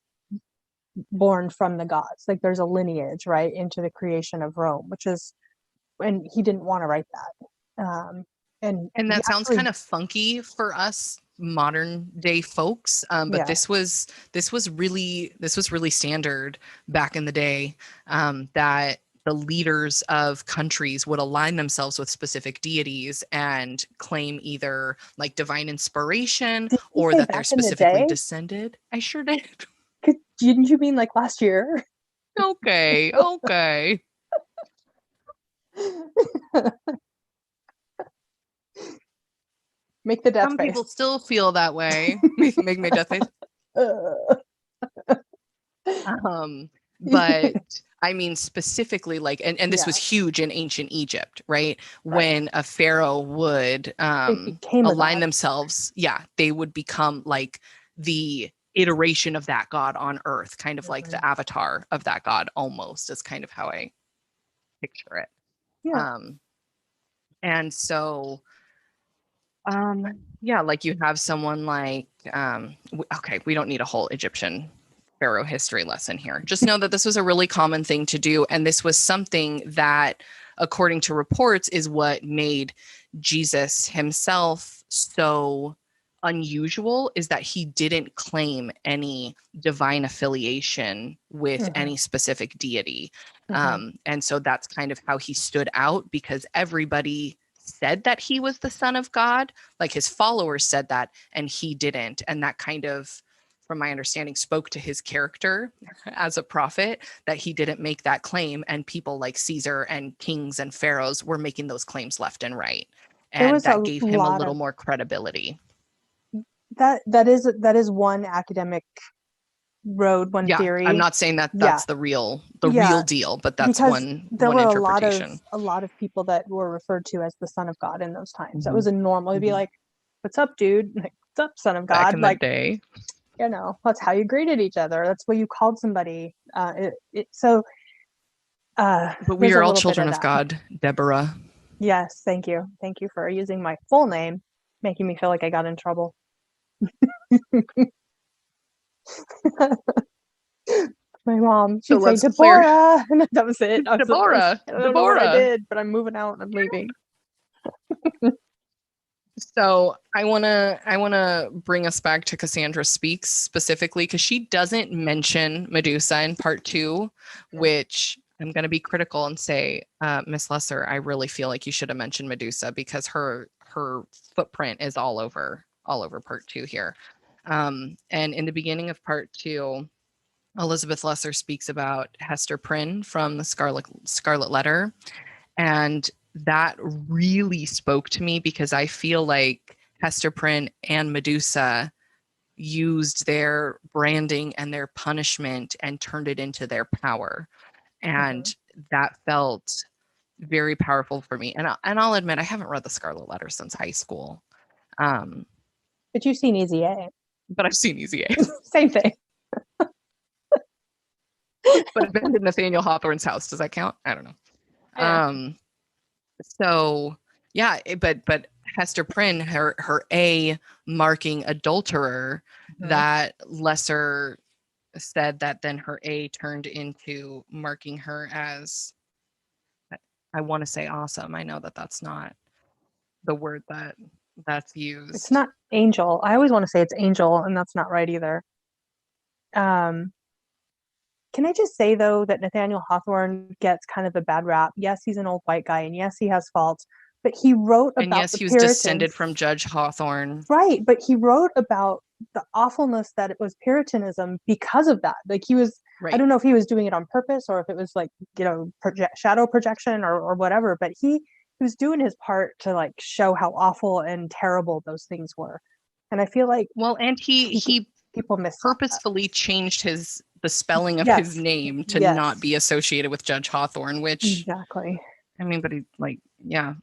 born from the gods. Like there's a lineage, right, into the creation of Rome, which is, and he didn't want to write that. And And he that sounds actually, kind of funky for us modern day folks, but yeah. this was really standard back in the day, that the leaders of countries would align themselves with specific deities and claim either like divine inspiration Did you or say that they're back in the specifically day? descended. I sure did. Didn't you mean like last year? Okay, okay. Make the death Some face. people still feel that way. Make me death face. Uh, Um, but I mean, specifically, like, and this was yeah, huge in ancient Egypt, right? right. When a pharaoh would They became a align god. themselves, yeah, they would become like the iteration of that god on earth, kind of like Mhm. the avatar of that god, almost, is kind of how I picture it. Yeah. Um, and so, yeah, like you have someone like, okay, we don't need a whole Egyptian pharaoh history lesson here. Just know that this was a really common thing to do. And this was something that, according to reports, is what made Jesus himself so unusual, is that he didn't claim any divine affiliation with Hmm. any specific deity. Hmm. And so that's kind of how he stood out, because everybody said that he was the son of God, like his followers said that, and he didn't. And that kind of, from my understanding, spoke to his character as a prophet, that he didn't make that claim, and people like Caesar and kings and pharaohs were making those claims left and right, There and was that a gave him a lot little of more credibility. that is one academic road, one Yeah, I'm theory. not saying that Yeah. that's the real Yeah. deal, but that's Because one there one were interpretation. a lot of people that were referred to as the son of God in those times. That Mm-hmm. was a normal. It'd be Mm-hmm. like, "What's up, dude? Like, what's up, son of Back God?" in the Like, day. that's how you greeted each other. That's what you called somebody. So But we there's a are all little bit children of of that. God, Deborah. Yes, thank you. Thank you for using my full name, making me feel like I got in trouble. My mom, So she'd say let's clear. Deborah, and that was it. Deborah, I don't know what I Deborah. did, but I'm moving out and I'm leaving. So I wanna bring us back to Cassandra Speaks specifically, because she doesn't mention Medusa in part two, which I'm gonna be critical and say, Miss Lesser, I really feel like you should have mentioned Medusa, because her footprint is all over part two here. And in the beginning of part two, Elizabeth Lesser speaks about Hester Prynne from the Scarlet Letter, and that really spoke to me, because I feel like Hester Prynne and Medusa used their branding and their punishment and turned it into their power. Mhm. And that felt very powerful for me. And I'll admit, I haven't read the Scarlet Letter since high school. Um, But you've seen Easy A. But I've seen Easy A. Same thing. But I've been to Nathaniel Hawthorne's house. Does that count? I don't know. Yeah. So yeah, but Hester Prynne, her A marking adulterer, that lesser said that then her A turned into marking her as, I want to say awesome. I know that that's not the word that's used. It's not angel. I always want to say it's angel, and that's not right either. Um, can I just say though that Nathaniel Hawthorne gets kind of a bad rap? Yes, he's an old white guy, and yes, he has faults, but he wrote And about yes, the he was Puritans. descended from Judge Hawthorne. Right, but he wrote about the awfulness that it was Puritanism because of that. Like he was, Right. I don't know if he was doing it on purpose or if it was like, shadow projection or whatever, but he was doing his part to like show how awful and terrible those things were. And I feel like, well, and he people miss purposefully changed the spelling of yes. his name to yes. not be associated with Judge Hawthorne, which exactly. I mean, but he like, yeah.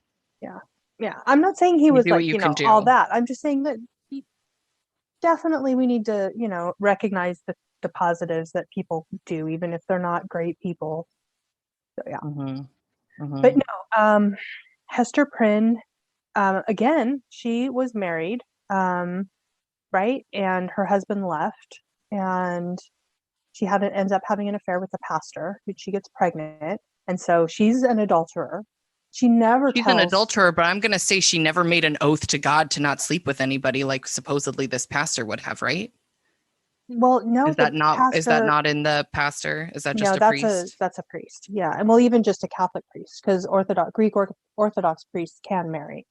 Yeah. I'm not saying he was like, all that. I'm just saying that definitely we need to, recognize the positives that people do, even if they're not great people. So yeah. But no, Hester Prynne, again, she was married, right? And her husband left, and she ends up having an affair with the pastor, which she gets pregnant. And so she's an adulterer. She's an adulterer, but I'm going to say she never made an oath to God to not sleep with anybody like supposedly this pastor would have, right? Well, no, is that not in the pastor? Is that just a priest? That's a priest. Yeah. And well, even just a Catholic priest, because Greek Orthodox priests can marry.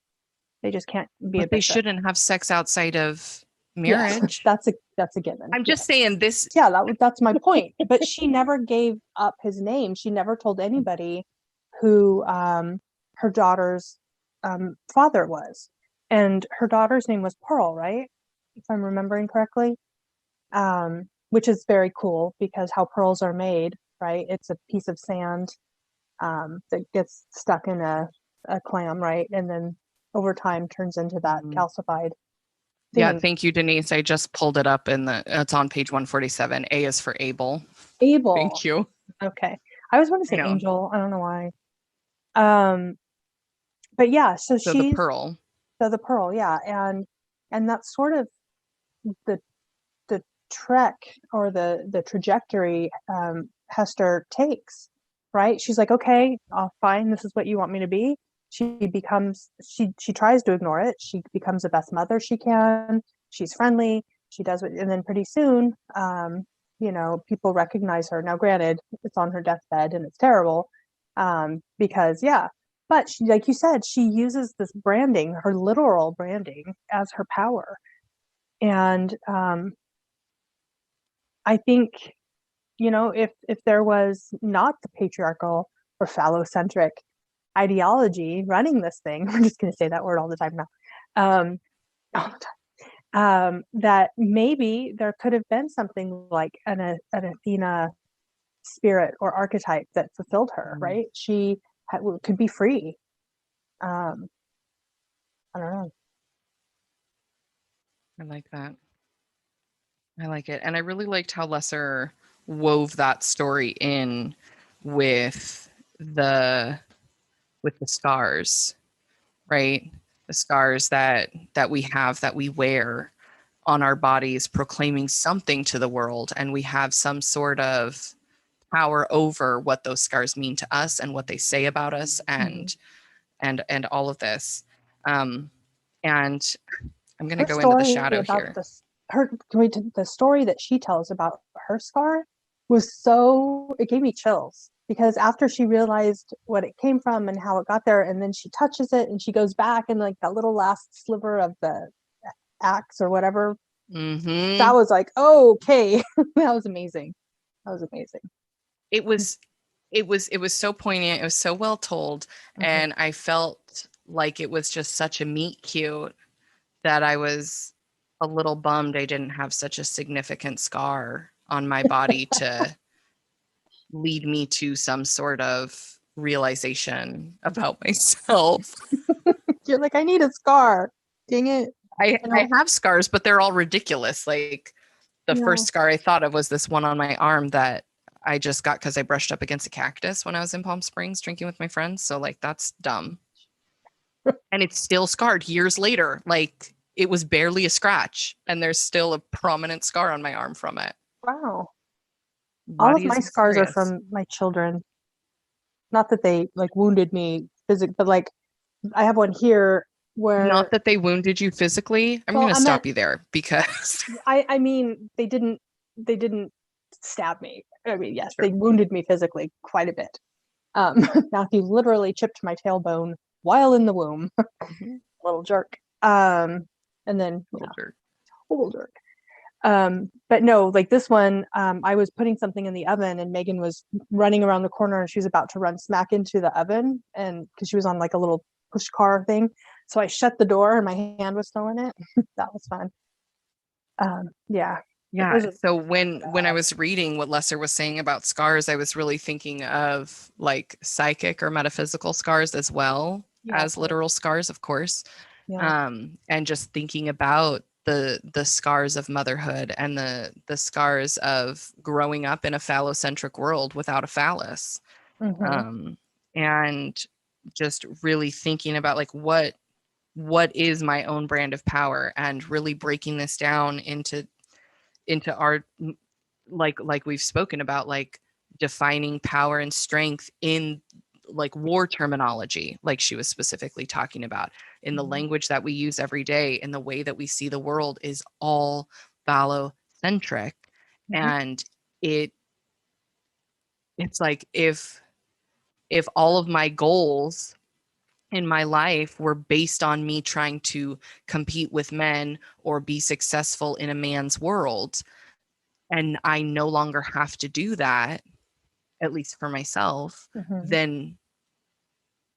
They just can't be a bishop. They shouldn't have sex outside of marriage. Yeah, that's a given. I'm just saying this. Yeah, that's my point. But she never gave up his name. She never told anybody who her daughter's father was. And her daughter's name was Pearl, right? If I'm remembering correctly. Which is very cool because how pearls are made, right? It's a piece of sand that gets stuck in a clam, right? And then over time turns into that calcified thing. Yeah, thank you, Denise. I just pulled it up it's on page 147. A is for Abel. Abel. Thank you. Okay. I always want to say angel. I don't know why. But yeah, so the pearl. So the pearl, yeah. And that's sort of the trek or the trajectory Hester takes, right? She's like, okay, fine, this is what you want me to be. She tries to ignore it. She becomes the best mother she can. She's friendly. She does it, and then pretty soon, people recognize her. Now, granted, it's on her deathbed and it's terrible, because but she, like you said, she uses this branding, her literal branding, as her power, and I think, if there was not the patriarchal or phallocentric ideology running this thing, we're just going to say that word all the time now, all the time, that maybe there could have been something like an Athena spirit or archetype that fulfilled her, right? She could be free. I don't know. I like that. I like it. And I really liked how Lesser wove that story in with the scars, right? The scars that we have, that we wear on our bodies, proclaiming something to the world. And we have some sort of power over what those scars mean to us and what they say about us, and all of this. And I'm going to go into the shadow here. The story that she tells about her scar was it gave me chills, because after she realized what it came from and how it got there, and then she touches it and she goes back and like that little last sliver of the axe or whatever, that was like, oh, okay. That was amazing. It was so poignant. It was so well told. And I felt like it was just such a meet cute that I was a little bummed I didn't have such a significant scar on my body to lead me to some sort of realization about myself. You're like, I need a scar. Dang it. I have scars, but they're all ridiculous. Like the Yeah. first scar I thought of was this one on my arm that I just got because I brushed up against a cactus when I was in Palm Springs drinking with my friends. So like that's dumb. And it's still scarred years later. Like it was barely a scratch, and there's still a prominent scar on my arm from it. Wow. All of Body my is scars are mysterious. from my children. Not that they like wounded me physically, but like I have one here Not where, that they wounded you physically. I'm well, going to I meant, stop you there because I mean, they didn't stab me. I mean, yes, sure. they wounded me physically quite a bit. Matthew literally chipped my tailbone while in the womb. Mhm. Little jerk. And then, Little yeah, jerk. total jerk. But no, like this one, I was putting something in the oven and Megan was running around the corner and she was about to run smack into the oven and because she was on like a little push car thing. So I shut the door and my hand was still in it. That was fun. Yeah, but Yeah. those are So bad. when I was reading what Lesser was saying about scars, I was really thinking of like psychic or metaphysical scars as well Yeah, as totally. literal scars, of course. Yeah. And just thinking about the scars of motherhood and the scars of growing up in a phallocentric world without a phallus. Hmm. Um, and just really thinking about like what is my own brand of power and really breaking this down into our like we've spoken about like defining power and strength in like war terminology like she was specifically talking about in the Hmm. language that we use every day and the way that we see the world is all phallocentric. Hmm. And it it's like if all of my goals in my life were based on me trying to compete with men or be successful in a man's world and I no longer have to do that, at least for myself, Hmm. then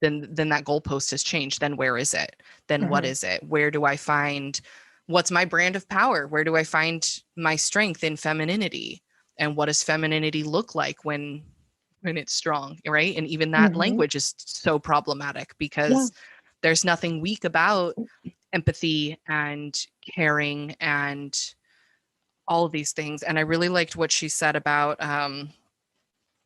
then that goalpost has changed. Then where is it? Then what Hmm. is it? Where do I find what's my brand of power? Where do I find my strength in femininity? And what does femininity look like when it's strong, right? And even that Hmm. language is so problematic Yeah. because there's nothing weak about empathy and caring and all of these things. And I really liked what she said about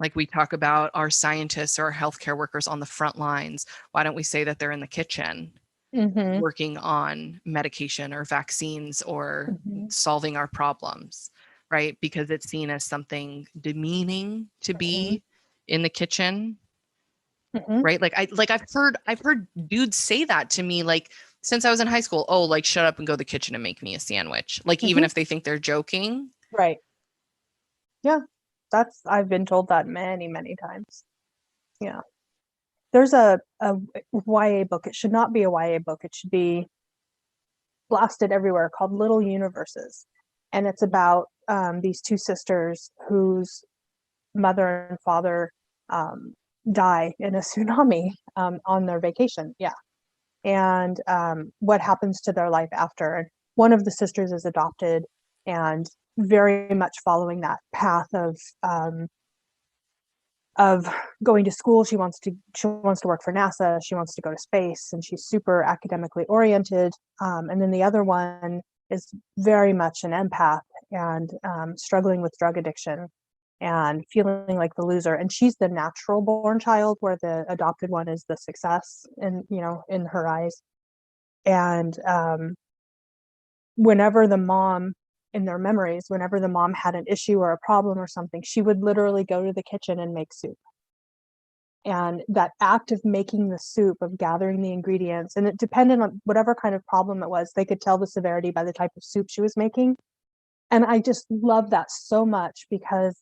like we talk about our scientists or our healthcare workers on the front lines. Why don't we say that they're in the kitchen Hmm. working on medication or vaccines or Hmm. solving our problems, right? Because it's seen as something demeaning to Hmm. be in the kitchen, Hmm. right? Like I've heard dudes say that to me like since I was in high school. Oh, like shut up and go to the kitchen and make me a sandwich. Like even Hmm. if they think they're joking. Right. Yeah. I've been told that many, many times. Yeah. There's a YA book. It should not be a YA book. It should be blasted everywhere called Little Universes. And it's about these two sisters whose mother and father um, die in a tsunami on their vacation. Yeah. And what happens to their life after. And one of the sisters is adopted and very much following that path of going to school. She wants to work for NASA. She wants to go to space, and she's super academically oriented. And then the other one is very much an empath and struggling with drug addiction and feeling like the loser. And she's the natural born child, where the adopted one is the success in her eyes. And whenever the mom in their memories, whenever the mom had an issue or a problem or something, she would literally go to the kitchen and make soup. And that act of making the soup, of gathering the ingredients, and it depended on whatever kind of problem it was, they could tell the severity by the type of soup she was making. And I just love that so much because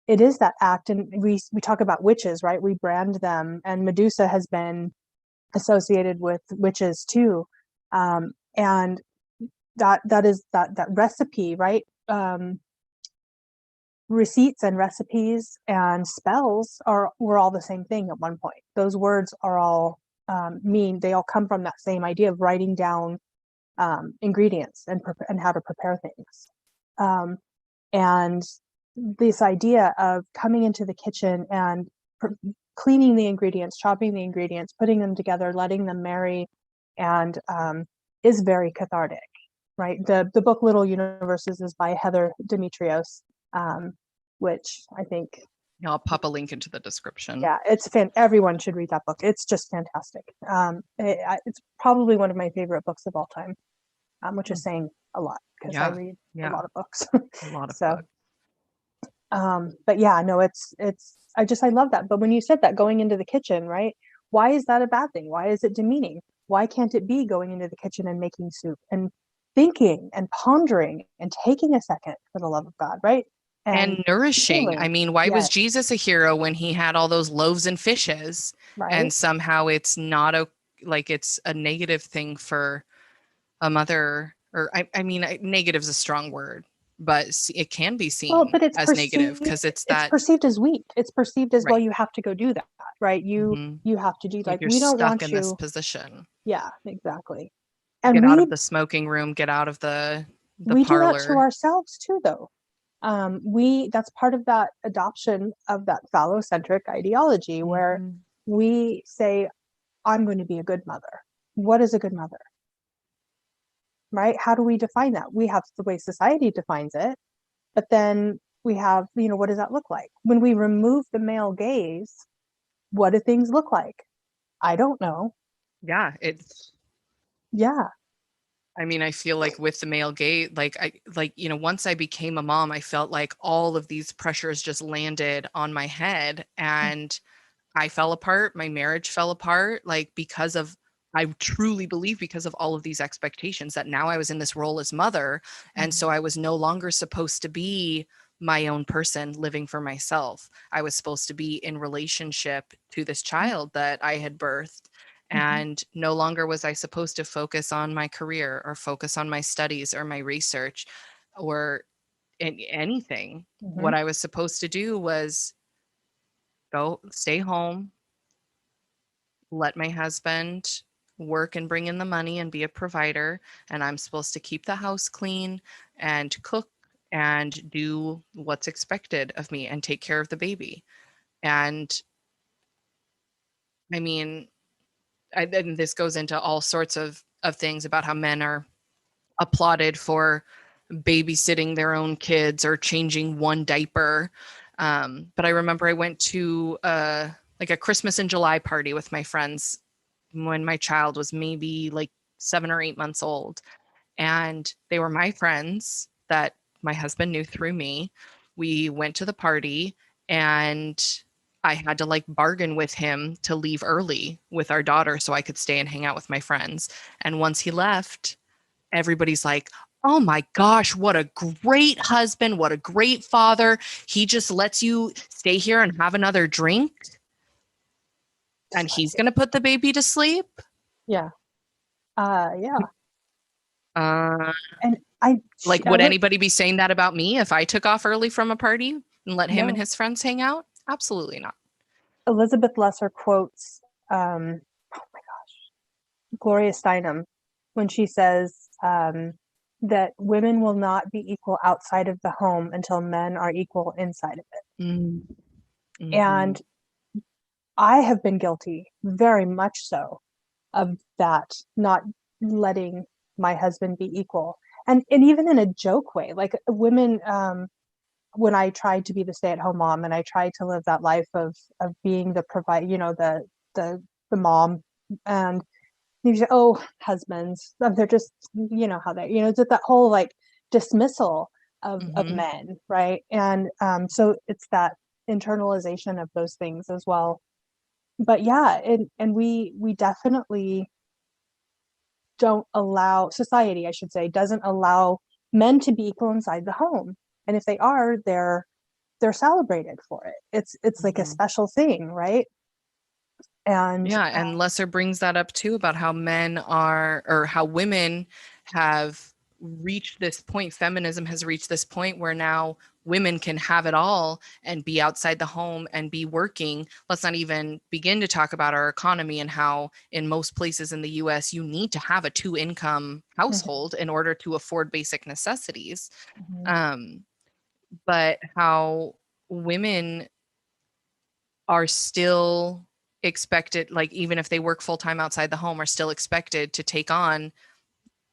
it is that act. And we talk about witches, right? We brand them, and Medusa has been associated with witches too. And that is that recipe, right? Receipts and recipes and spells were all the same thing at one point. Those words are all they all come from that same idea of writing down ingredients and how to prepare things. Um, and this idea of coming into the kitchen and cleaning the ingredients, chopping the ingredients, putting them together, letting them marry, and is very cathartic. right? The book Little Universes is by Heather Demetrios, which I think, I'll pop a link into the description. yeah, everyone should read that book. It's just fantastic. It's probably one of my favorite books of all time, which is saying a lot because I Yeah. read a Yeah. lot of books. A lot of So, books. but yeah, no, I love that. But when you said that, going into the kitchen, right? Why is that a bad thing? Why is it demeaning? Why can't it be going into the kitchen and making soup and thinking and pondering and taking a second for the love of God, right? And And nourishing. I feeling, mean, why was yes, Jesus a hero when he had all those loaves and fishes? right? And somehow it's not like it's a negative thing for a mother, or I mean, negative is a strong word, but it can be Well, seen but it's as negative perceived because it's it's that, perceived as weak. It's perceived as, well, right. you have to go do that, right? Hmm. You have to do, Like like, you're we don't stuck want in this you. position. Yeah, exactly. And Get out of the smoking room, get out of the we do that to parlor. ourselves too, though. We That's part of that adoption of that phallocentric ideology where Mhm. we say, I'm going to be a good mother. What is a good mother? Right? How do we define that? We have the way society defines it, but then we have, what does that look like? When we remove the male gaze, what do things look like? I don't know. Yeah, it's, Yeah. I mean, I feel like with the male gaze, once I became a mom, I felt like all of these pressures just landed on my head and I fell apart. My marriage fell apart, like because of, I truly believe because of all of these expectations that now I was in this role as mother. And so I was no longer supposed to be my own person living for myself. I was supposed to be in relationship to this child that I had birthed. Mhm. And no longer was I supposed to focus on my career or focus on my studies or my research or anything. What Mhm. I was supposed to do was go stay home, let my husband work and bring in the money and be a provider. And I'm supposed to keep the house clean and cook and do what's expected of me and take care of the baby. And I mean, and this goes into all sorts of things about how men are applauded for babysitting their own kids or changing one diaper. But I remember I went to like a Christmas in July party with my friends when my child was maybe like 7 or 8 months old. And they were my friends that my husband knew through me. We went to the party and I had to like bargain with him to leave early with our daughter so I could stay and hang out with my friends. And once he left, everybody's like, oh my gosh, what a great husband, what a great father. He just lets you stay here and have another drink and he's going to put the baby to sleep. Yeah. Yeah. Uh, And I, like, I would wrote, anybody be saying that about me if I took off early from a party and let him and no, his friends hang out? Absolutely not. Elizabeth Lesser quotes, oh my God, Gloria Steinem when she says, that women will not be equal outside of the home until men are equal inside of it. Mm, mhm, And I have been guilty, very much so, of that, not letting my husband be equal. And even in a joke way, like women, when I tried to be the stay-at-home mom and I tried to live that life of being the provide, the the mom, and you say, oh, husbands, they're just, how they, it's that whole like dismissal of mhm. men, right? And so it's that internalization of those things as well. But yeah, and we definitely don't allow, society, I should say, doesn't allow men to be equal inside the home. And if they are, they're celebrated for it. It's like a Mhm. special thing, right? And Yeah, and Lesser brings that up too about how men are, or how women have reached this point. Feminism has reached this point where now women can have it all and be outside the home and be working. Let's not even begin to talk about our economy and how, in most places in the US, you need to have a two-income mhm, household in order to afford basic necessities. mhm, Um, but how women are still expected, like even if they work full time outside the home, are still expected to take on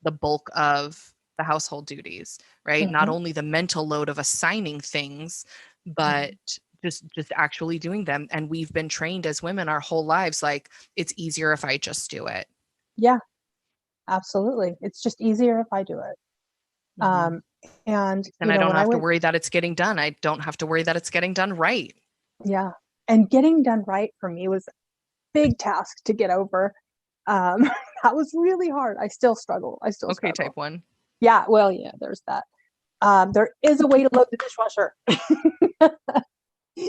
the bulk of the household duties, right? Not Mm-hmm. only the mental load of assigning things, but just actually doing them. And we've been trained as women our whole lives, like, it's easier if I just do it. Yeah, absolutely. It's just easier if I do it. Mm-hmm. And And I don't when I have to went, worry that it's getting done. I don't have to worry that it's getting done right. yeah, and getting done right for me was a big task to get over. Um, that was really hard. I still struggle. I still Okay, type struggle. one. Yeah, well, yeah, there's that. There is a way to load the dishwasher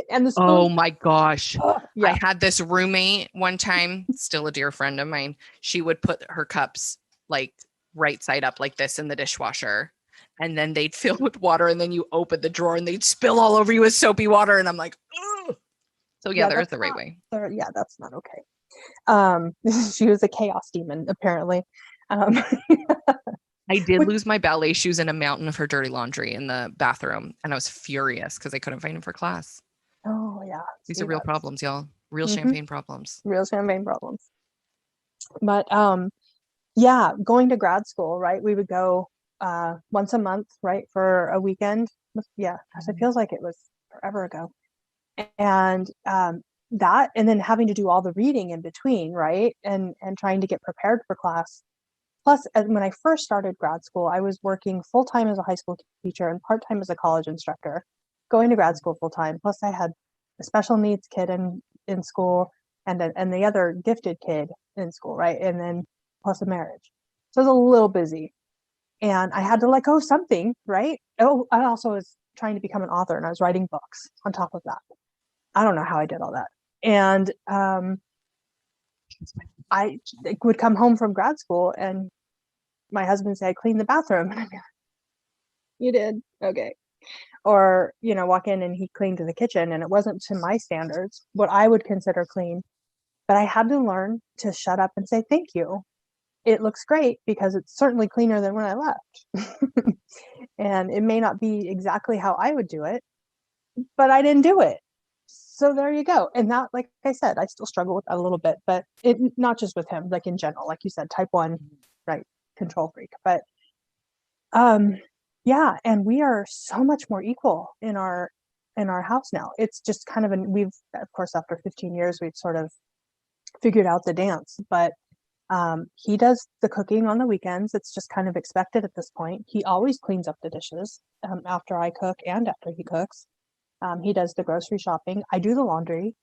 and the Oh spoon. my gosh. I Yeah. had this roommate one time, still a dear friend of mine. She would put her cups like right side up like this in the dishwasher, and then they'd fill with water, and then you open the drawer and they'd spill all over you with soapy water. And I'm like, ugh. So yeah, Yeah, there is that's the right not way. yeah, that's not okay. Um, she was a chaos demon, apparently. Um, I did which, lose my ballet shoes in a mountain of her dirty laundry in the bathroom, and I was furious because I couldn't find them for class. oh yeah, These are see real that's problems, y'all. Real hmm champagne problems. real champagne problems. But yeah, going to grad school, right? We would go once a month, right, for a weekend. Yeah, gosh, it Mhm. feels like it was forever ago. And that, and then having to do all the reading in between, right? And trying to get prepared for class. Plus, when I first started grad school, I was working full time as a high school teacher and part time as a college instructor, going to grad school full time. Plus, I had a special needs kid in school and the other gifted kid in school, right? And then plus a marriage. So it was a little busy. And I had to let go of something, right? Oh, I also was trying to become an author and I was writing books on top of that. I don't know how I did all that. And I would come home from grad school and my husband said, clean the bathroom. And I'd be like, you did? Okay. Or, walk in and he cleaned the kitchen and it wasn't to my standards, what I would consider clean. But I had to learn to shut up and say, thank you. It looks great because it's certainly cleaner than when I left. And it may not be exactly how I would do it, but I didn't do it. So there you go. And that, like I said, I still struggle with that a little bit, but it not just with him, like in general, like you said, type one, right, control freak. But um yeah, and we are so much more equal in our house now. It's just kind of we've, of course, after 15 years, we've sort of figured out the dance, but he does the cooking on the weekends. It's just kind of expected at this point. He always cleans up the dishes after I cook and after he cooks. He does the grocery shopping. I do the laundry.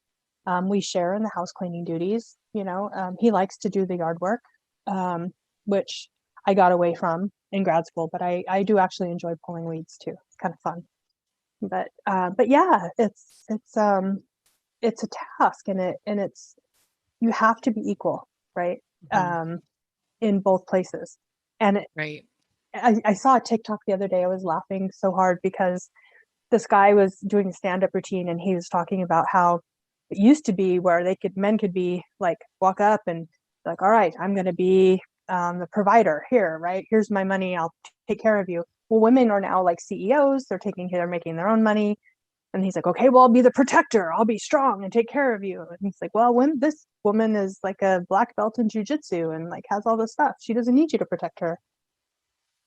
We share in the house cleaning duties. He likes to do the yard work, um, which I got away from in grad school, but I do actually enjoy pulling weeds too. It's kind of fun. But yeah, it's a task, and you have to be equal, right? Mhm. Um, in both places. And Right. I saw a TikTok the other day. I was laughing so hard because this guy was doing a stand-up routine and he was talking about how it used to be where men could be like walk up and like, all right, I'm going to be the provider here, right? Here's my money. I'll take care of you. Well, women are now like CEOs. They're making their own money. And he's like, okay, well, I'll be the protector. I'll be strong and take care of you. And he's like, well, when this woman is like a black belt in jujitsu and like has all this stuff, she doesn't need you to protect her.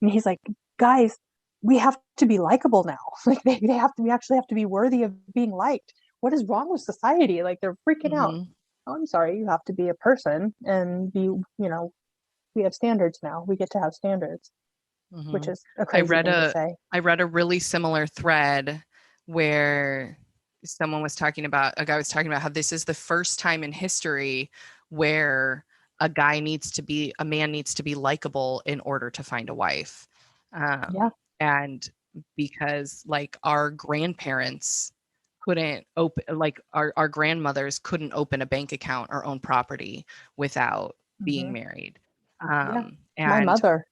And he's like, guys, we have to be likable now. Like we actually have to be worthy of being liked. What is wrong with society? Like they're freaking out. Hmm. Oh, I'm sorry, you have to be a person and we have standards now. We get to have standards, which Hmm. is a I crazy read thing to a say. I read a really similar thread where a guy was talking about how this is the first time in history where a man needs to be likable in order to find a wife. Yeah. And because like our grandparents couldn't open, like our grandmothers couldn't open a bank account or own property without being Hmm. married. Yeah. My And mother,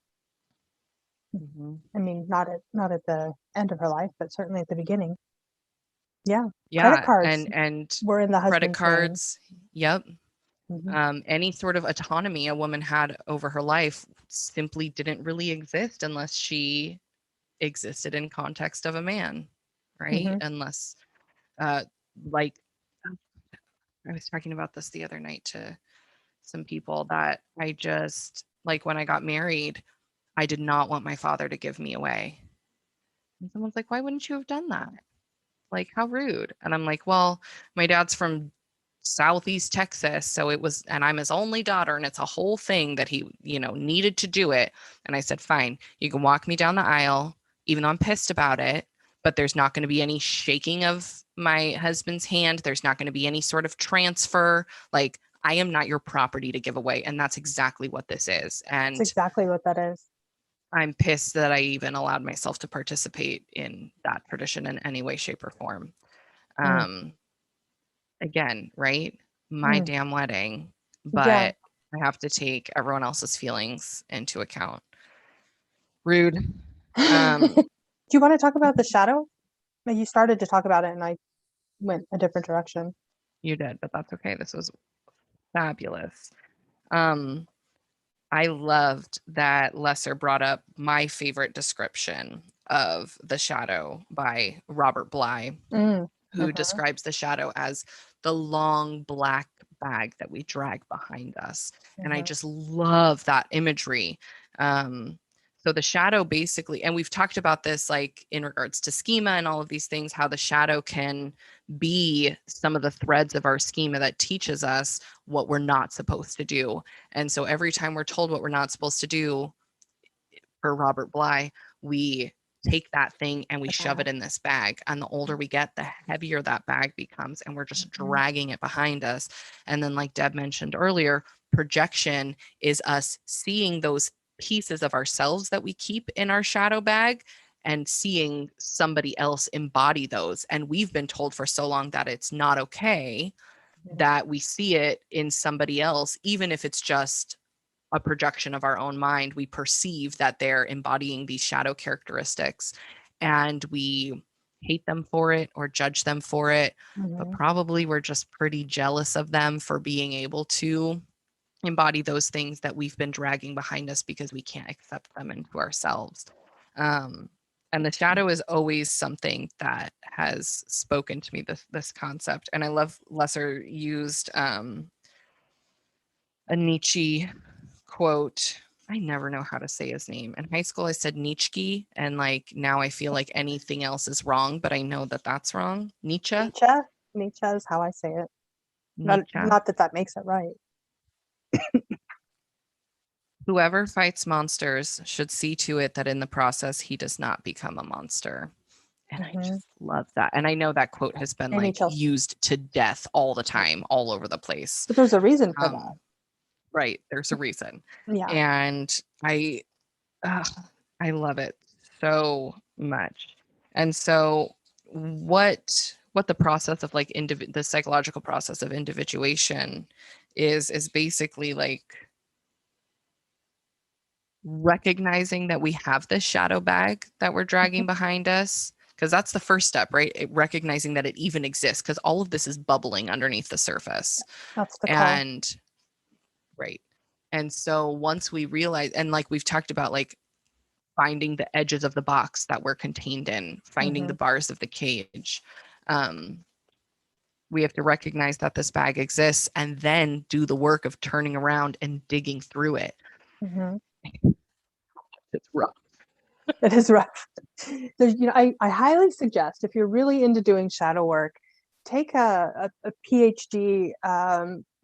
Mhm. I mean, not at the end of her life, but certainly at the beginning. Yeah. Credit Yeah, cards and were in the credit husband's name. cards, yep. Hmm. Any sort of autonomy a woman had over her life simply didn't really exist unless she existed in context of a man, right? Hmm. Unless, uh, like, I was talking about this the other night to some people that I just like when I got married. I did not want my father to give me away. And someone's like, why wouldn't you have done that? Like, how rude. And I'm like, well, my dad's from Southeast Texas. So it was, and I'm his only daughter, and it's a whole thing that he, needed to do it. And I said, fine, you can walk me down the aisle, even though I'm pissed about it, but there's not going to be any shaking of my husband's hand. There's not going to be any sort of transfer. Like, I am not your property to give away. And that's exactly what this is. That's And exactly what that is. I'm pissed that I even allowed myself to participate in that tradition in any way, shape, or form. Mm. Um, Again, right? My Mm. damn wedding, Yeah. but I have to take everyone else's feelings into account. Rude. Do you want to talk about the shadow? You started to talk about it and I went a different direction. You did, but that's okay. This was fabulous. Um, I loved that Lesser brought up my favorite description of the shadow by Robert Bly, Mm. who Mhm. describes the shadow as the long black bag that we drag behind us. And I Mhm. just love that imagery. So the shadow basically, and we've talked about this like in regards to schema and all of these things, how the shadow can be some of the threads of our schema that teaches us what we're not supposed to do. And so every time we're told what we're not supposed to do, for Robert Bly, we take that thing and we The shove it bag. in this bag. And the older we get, the heavier that bag becomes. And we're just Mhm. dragging it behind us. And then, like Deb mentioned earlier, projection is us seeing those pieces of ourselves that we keep in our shadow bag and seeing somebody else embody those. And we've been told for so long that it's not okay Yeah. that we see it in somebody else, even if it's just a projection of our own mind. We perceive that they're embodying these shadow characteristics and we hate them for it or judge them for it. But Mhm. probably we're just pretty jealous of them for being able to embody those things that we've been dragging behind us because we can't accept them into ourselves. Um, and the shadow is always something that has spoken to me, this concept. And I love Lesser used a Nietzsche quote. I never know how to say his name. In high school, I said Nietzsche, and like now I feel like anything else is wrong, but I know that that's wrong. Nietzsche, Nietzsche. Nietzsche is how I say it. Not, Nietzsche. not that that makes it right. Whoever fights monsters should see to it that in the process he does not become a monster. And I Mhm. just love that. And I know that quote has been like NHL. used to death all the time, all over the place. But there's a reason for that. Um, right. There's a reason. Yeah. And ugh, I love it so much. And so what the process of like the psychological process of individuation is basically like recognizing that we have this shadow bag that we're Mhm. dragging behind us, because that's the first step, right? Recognizing that it even exists, because all of this is bubbling underneath the surface. That's the call. And right. And so once we realize, and like we've talked about, like finding the edges of the box that we're contained in, finding the Mhm. bars of the cage. Um, we have to recognize that this bag exists and then do the work of turning around and digging through it. Mhm. It's rough. It is rough. I highly suggest if you're really into doing shadow work, take a PhD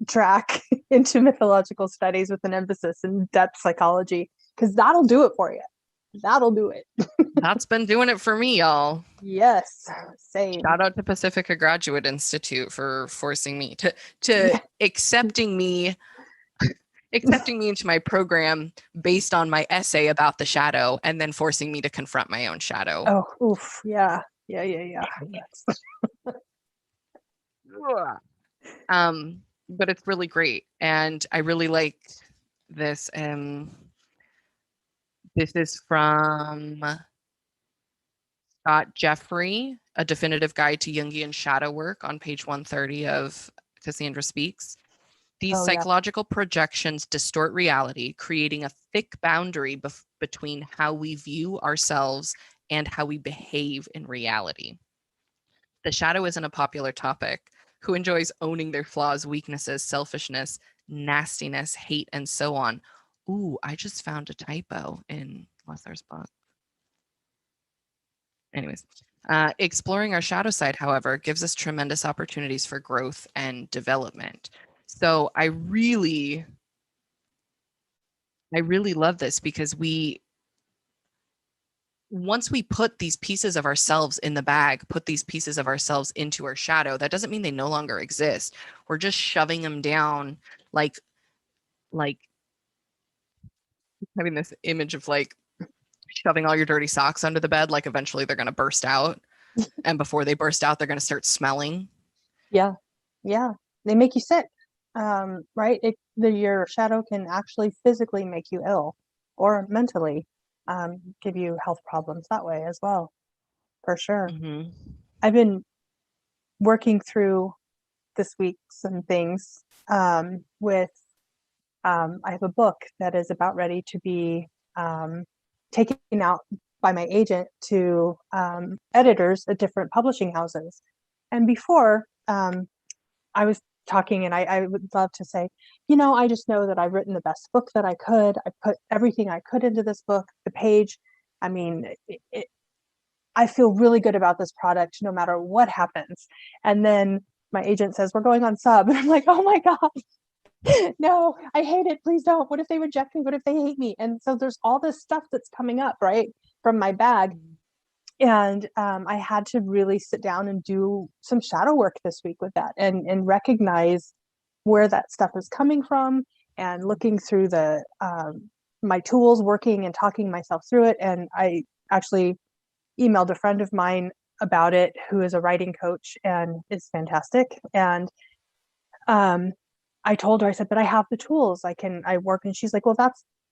track into mythological studies with an emphasis in depth psychology, because that'll do it for you. That'll do it. That's been doing it for me, y'all. Yes, same. Shout out to Pacifica Graduate Institute for forcing me to Yeah. accepting me into my program based on my essay about the shadow and then forcing me to confront my own shadow. Oh, oof. Yeah. Yeah. Yeah. Yeah. That's But it's really great. And I really like this. This is from Scott Jeffrey, A Definitive Guide to Jungian Shadow Work on page 130 of Cassandra Speaks. These oh yeah. psychological projections distort reality, creating a thick boundary between how we view ourselves and how we behave in reality. The shadow isn't a popular topic. Who enjoys owning their flaws, weaknesses, selfishness, nastiness, hate, and so on? Ooh, I just found a typo in Leslar's book. Anyways, exploring our shadow side, however, gives us tremendous opportunities for growth and development. So I really love this because once we put these pieces of ourselves in the bag, put these pieces of ourselves into our shadow, that doesn't mean they no longer exist. We're just shoving them down like having this image of like shoving all your dirty socks under the bed, like eventually they're going to burst out. And before they burst out, they're going to start smelling. Yeah. Yeah. They make you sick. Right? Your shadow can actually physically make you ill or mentally give you health problems that way as well, for sure. Mm-hmm. I've been working through this week some things with I have a book that is about ready to be taken out by my agent to editors at different publishing houses. And before, I was talking, and I would love to say, I just know that I've written the best book that I could. I put everything I could into this book, the page. I mean, I feel really good about this product no matter what happens. And then my agent says, we're going on sub. And I'm like, oh my God, no, I hate it. Please don't. What if they reject me? What if they hate me? And so there's all this stuff that's coming up, right, from my bag. And I had to really sit down and do some shadow work this week with that and recognize where that stuff is coming from and looking through the my tools, working and talking myself through it. And I actually emailed a friend of mine about it who is a writing coach and is fantastic. And um, I told her, I said, but I have the tools. I work. And she's like, well,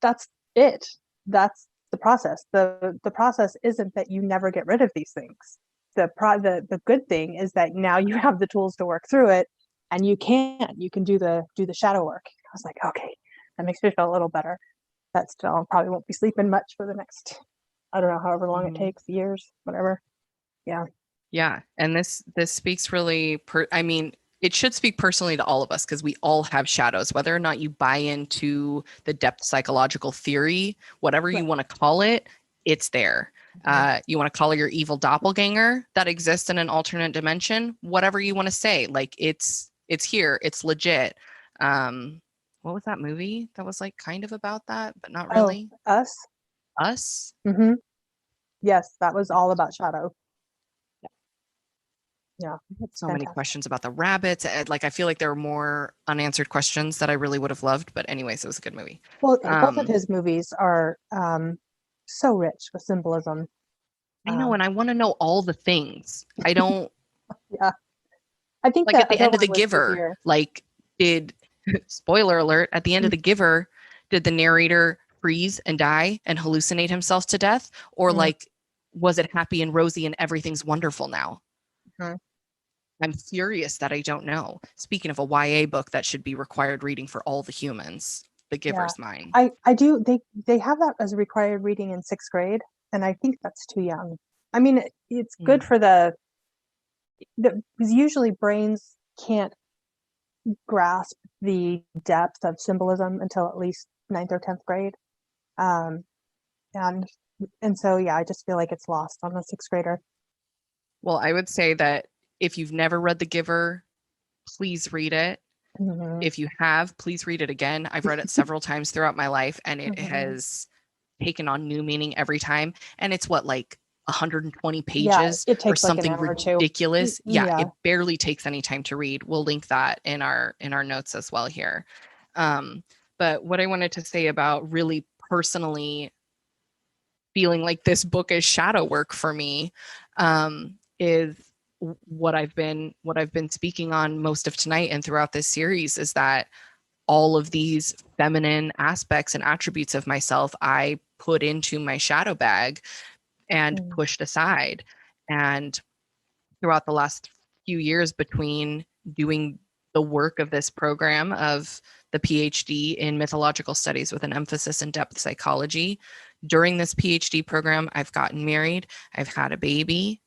that's it. That's the process. The process isn't that you never get rid of these things. The good thing is that now you have the tools to work through it, and you can do the shadow work. I was like, okay, that makes me feel a little better. That still probably won't be sleeping much for the next, I don't know, however long it Mm-hmm. takes, years, whatever. Yeah. Yeah, and this speaks really I mean, it should speak personally to all of us because we all have shadows, whether or not you buy into the depth psychological theory, whatever you Right. want to call it, it's there. Mhm. You want to call it your evil doppelganger that exists in an alternate dimension, whatever you want to say, like it's here, it's legit. What was that movie that was like kind of about that, but not Oh, really? us. Us? Mm-hmm. Yes, that was all about shadow. Yeah, it's So many fantastic. questions about the rabbits. Like I feel like there were more unanswered questions that I really would have loved. But anyways, it was a good movie. Well, both of Um, his movies are so rich with symbolism. I know, and Um, I want to know all the things. I don't yeah, I think like the at the other end of one The was Giver. easier. Like, did spoiler alert? At the end of The Giver, did the narrator freeze and die and hallucinate himself to death, or Mm-hmm. like was it happy and rosy and everything's wonderful now? I'm furious that I don't know. Speaking of a YA book that should be required reading for all the humans, The Yeah, Giver's mine. I do. They have that as required reading in sixth grade, and I think that's too young. I mean, it's good Mm. for because usually brains can't grasp the depth of symbolism until at least ninth or 10th grade. Um, and and so yeah, I just feel like it's lost on the sixth grader. Well, I would say that if you've never read The Giver, please read it. Hmm. If you have, please read it again. I've read it several times throughout my life, and it Hmm. has taken on new meaning every time. And it's what, like 120 Yeah, pages it or takes like an something hour or two. ridiculous. Yeah, Yeah. it barely takes any time to read. We'll link that in our notes as well here. Um, but what I wanted to say about really personally feeling like this book is shadow work for me is what I've been speaking on most of tonight and throughout this series is that all of these feminine aspects and attributes of myself I put into my shadow bag and Mm. pushed aside. And throughout the last few years between doing the work of this program of the PhD in mythological studies with an emphasis in depth psychology. During this PhD program, I've gotten married, I've had a baby,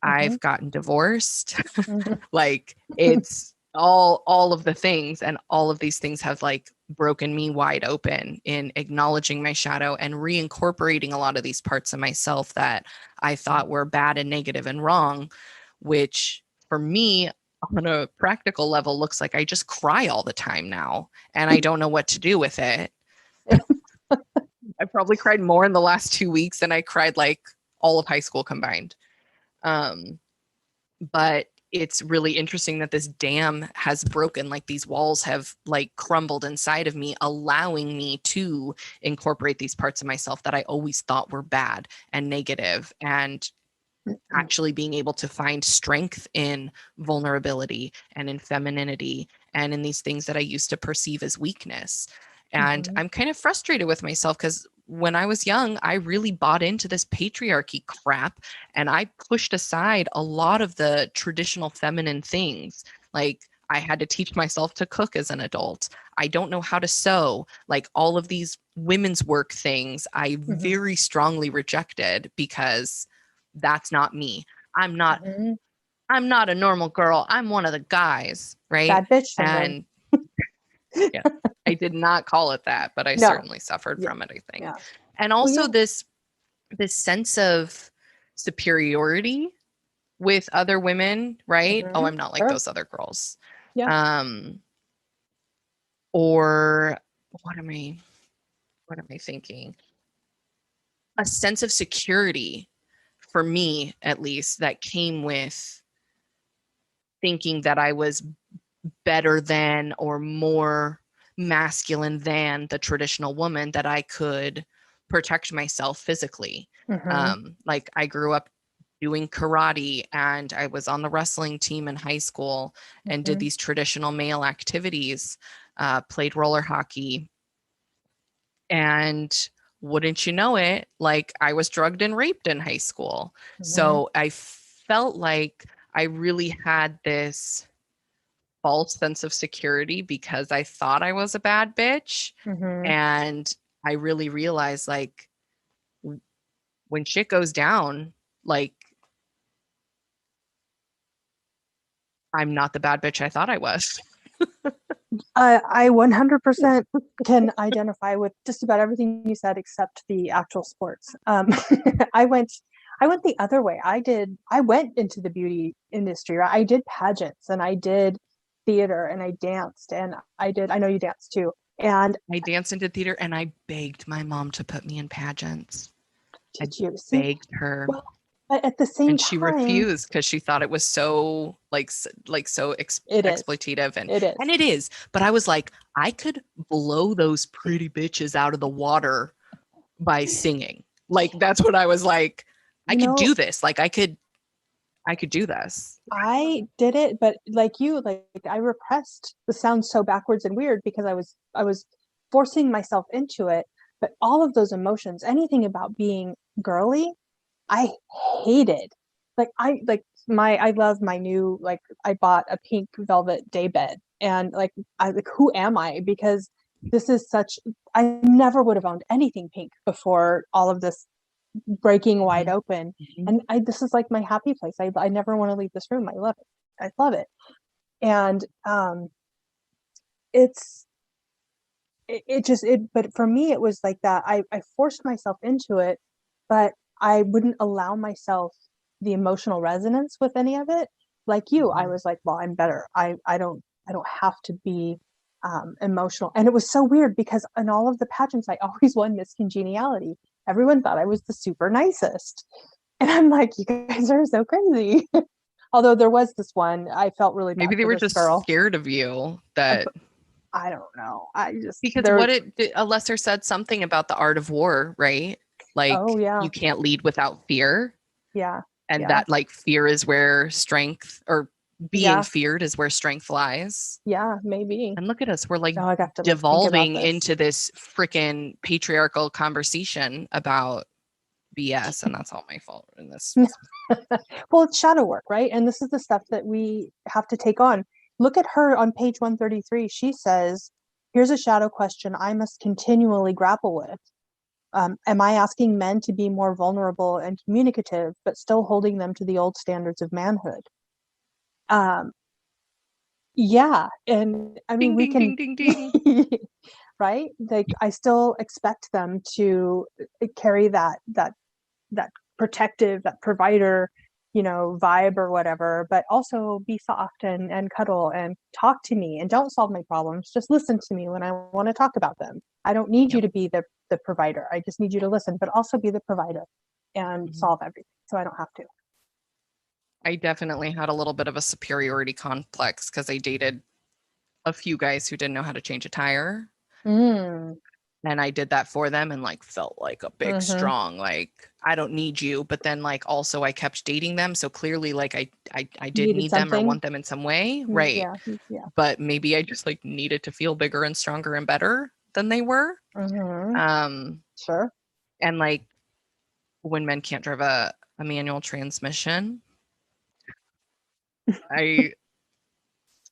Hmm. I've gotten divorced. Hmm. Like it's all of the things, and all of these things have like broken me wide open in acknowledging my shadow and reincorporating a lot of these parts of myself that I thought were bad and negative and wrong, which for me, on a practical level, looks like I just cry all the time now and I don't know what to do with it. I probably cried more in the last 2 weeks than I cried like all of high school combined. But it's really interesting that this dam has broken, like these walls have like crumbled inside of me, allowing me to incorporate these parts of myself that I always thought were bad and negative, and actually being able to find strength in vulnerability and in femininity and in these things that I used to perceive as weakness. And I'm kind of frustrated with myself because when I was young, I really bought into this patriarchy crap and I pushed aside a lot of the traditional feminine things. Like, I had to teach myself to cook as an adult. I don't know how to sew. Like, all of these women's work things, I very strongly rejected because that's not me. I'm not a normal girl. I'm one of the guys, right? Bad bitch syndrome. And yeah, I did not call it that, but I certainly suffered from it, I think. Yeah. And also this sense of superiority with other women, right? Oh, I'm not like those other girls. Yeah. Or what am I thinking? A sense of security, for me at least, that came with thinking that I was better than or more masculine than the traditional woman, that I could protect myself physically. Like, I grew up doing karate and I was on the wrestling team in high school and did these traditional male activities, played roller hockey. And wouldn't you know it, like, I was drugged and raped in high school. So I felt like I really had this false sense of security because I thought I was a bad bitch. And I really realized, like, when shit goes down, like, I'm not the bad bitch I thought I was. I 100% can identify with just about everything you said except the actual sports. I went the other way. I went into the beauty industry, right? I did pageants and I did theater and I danced and I know you danced too. And I danced into theater and I begged my mom to put me in pageants. did you see? Begged her. Well, but at the same And she time, refused because she thought it was so so it is. exploitative, and It is. and it is. But I was like, I could blow those pretty bitches out of the water by singing. Like, that's what I was like. I could do this. Like, I could do this. I did it, but like you, like I repressed the sound so backwards and weird because I was forcing myself into it. But all of those emotions, anything about being girly, I hated. I love my new, like, I bought a pink velvet daybed and like who am I? Because this is such, I never would have owned anything pink before all of this breaking wide open. And this is like my happy place. I never want to leave this room. I love it. I love it. And it's but for me it was like that. I forced myself into it, but I wouldn't allow myself the emotional resonance with any of it. Like you, I was like, well, I'm better. I don't have to be emotional. And it was so weird because in all of the pageants I always won Miss Congeniality. Everyone thought I was the super nicest. And I'm like, you guys are so crazy. Although there was this one, I felt really bad. Maybe they for were this just girl. scared of you, that I don't know. because a lesser said something about the art of war, right? Like, oh yeah, you can't lead without fear. yeah, And yeah, that, like, fear is where strength, or being feared is where strength lies. yeah, maybe. And look at us, we're like Now I got to devolving think about this. into this freaking patriarchal conversation about BS, and that's all my fault in this. Well, it's shadow work, right? And this is the stuff that we have to take on. Look at her on page 133. She says, here's a shadow question I must continually grapple with. Am I asking men to be more vulnerable and communicative, but still holding them to the old standards of manhood? Yeah. And I mean, Ding, we ding, can, ding, ding, ding. right? Like I still expect them to carry that protective, that provider, vibe or whatever, but also be soft and cuddle and talk to me and don't solve my problems. Just listen to me when I want to talk about them. I don't need you Yep. to be the provider. I just need you to listen, but also be the provider and Mhm. solve everything. So I don't have to. I definitely had a little bit of a superiority complex because I dated a few guys who didn't know how to change a tire. Mm. And I did that for them and like felt like a big, Mm-hmm. strong, like, I don't need you. But then like also I kept dating them. So clearly like I You did needed need them or something. want them in some way. Right. Yeah. Yeah. But maybe I just like needed to feel bigger and stronger and better than they were. Mm-hmm. Um, Sure. and like when men can't drive a manual transmission, I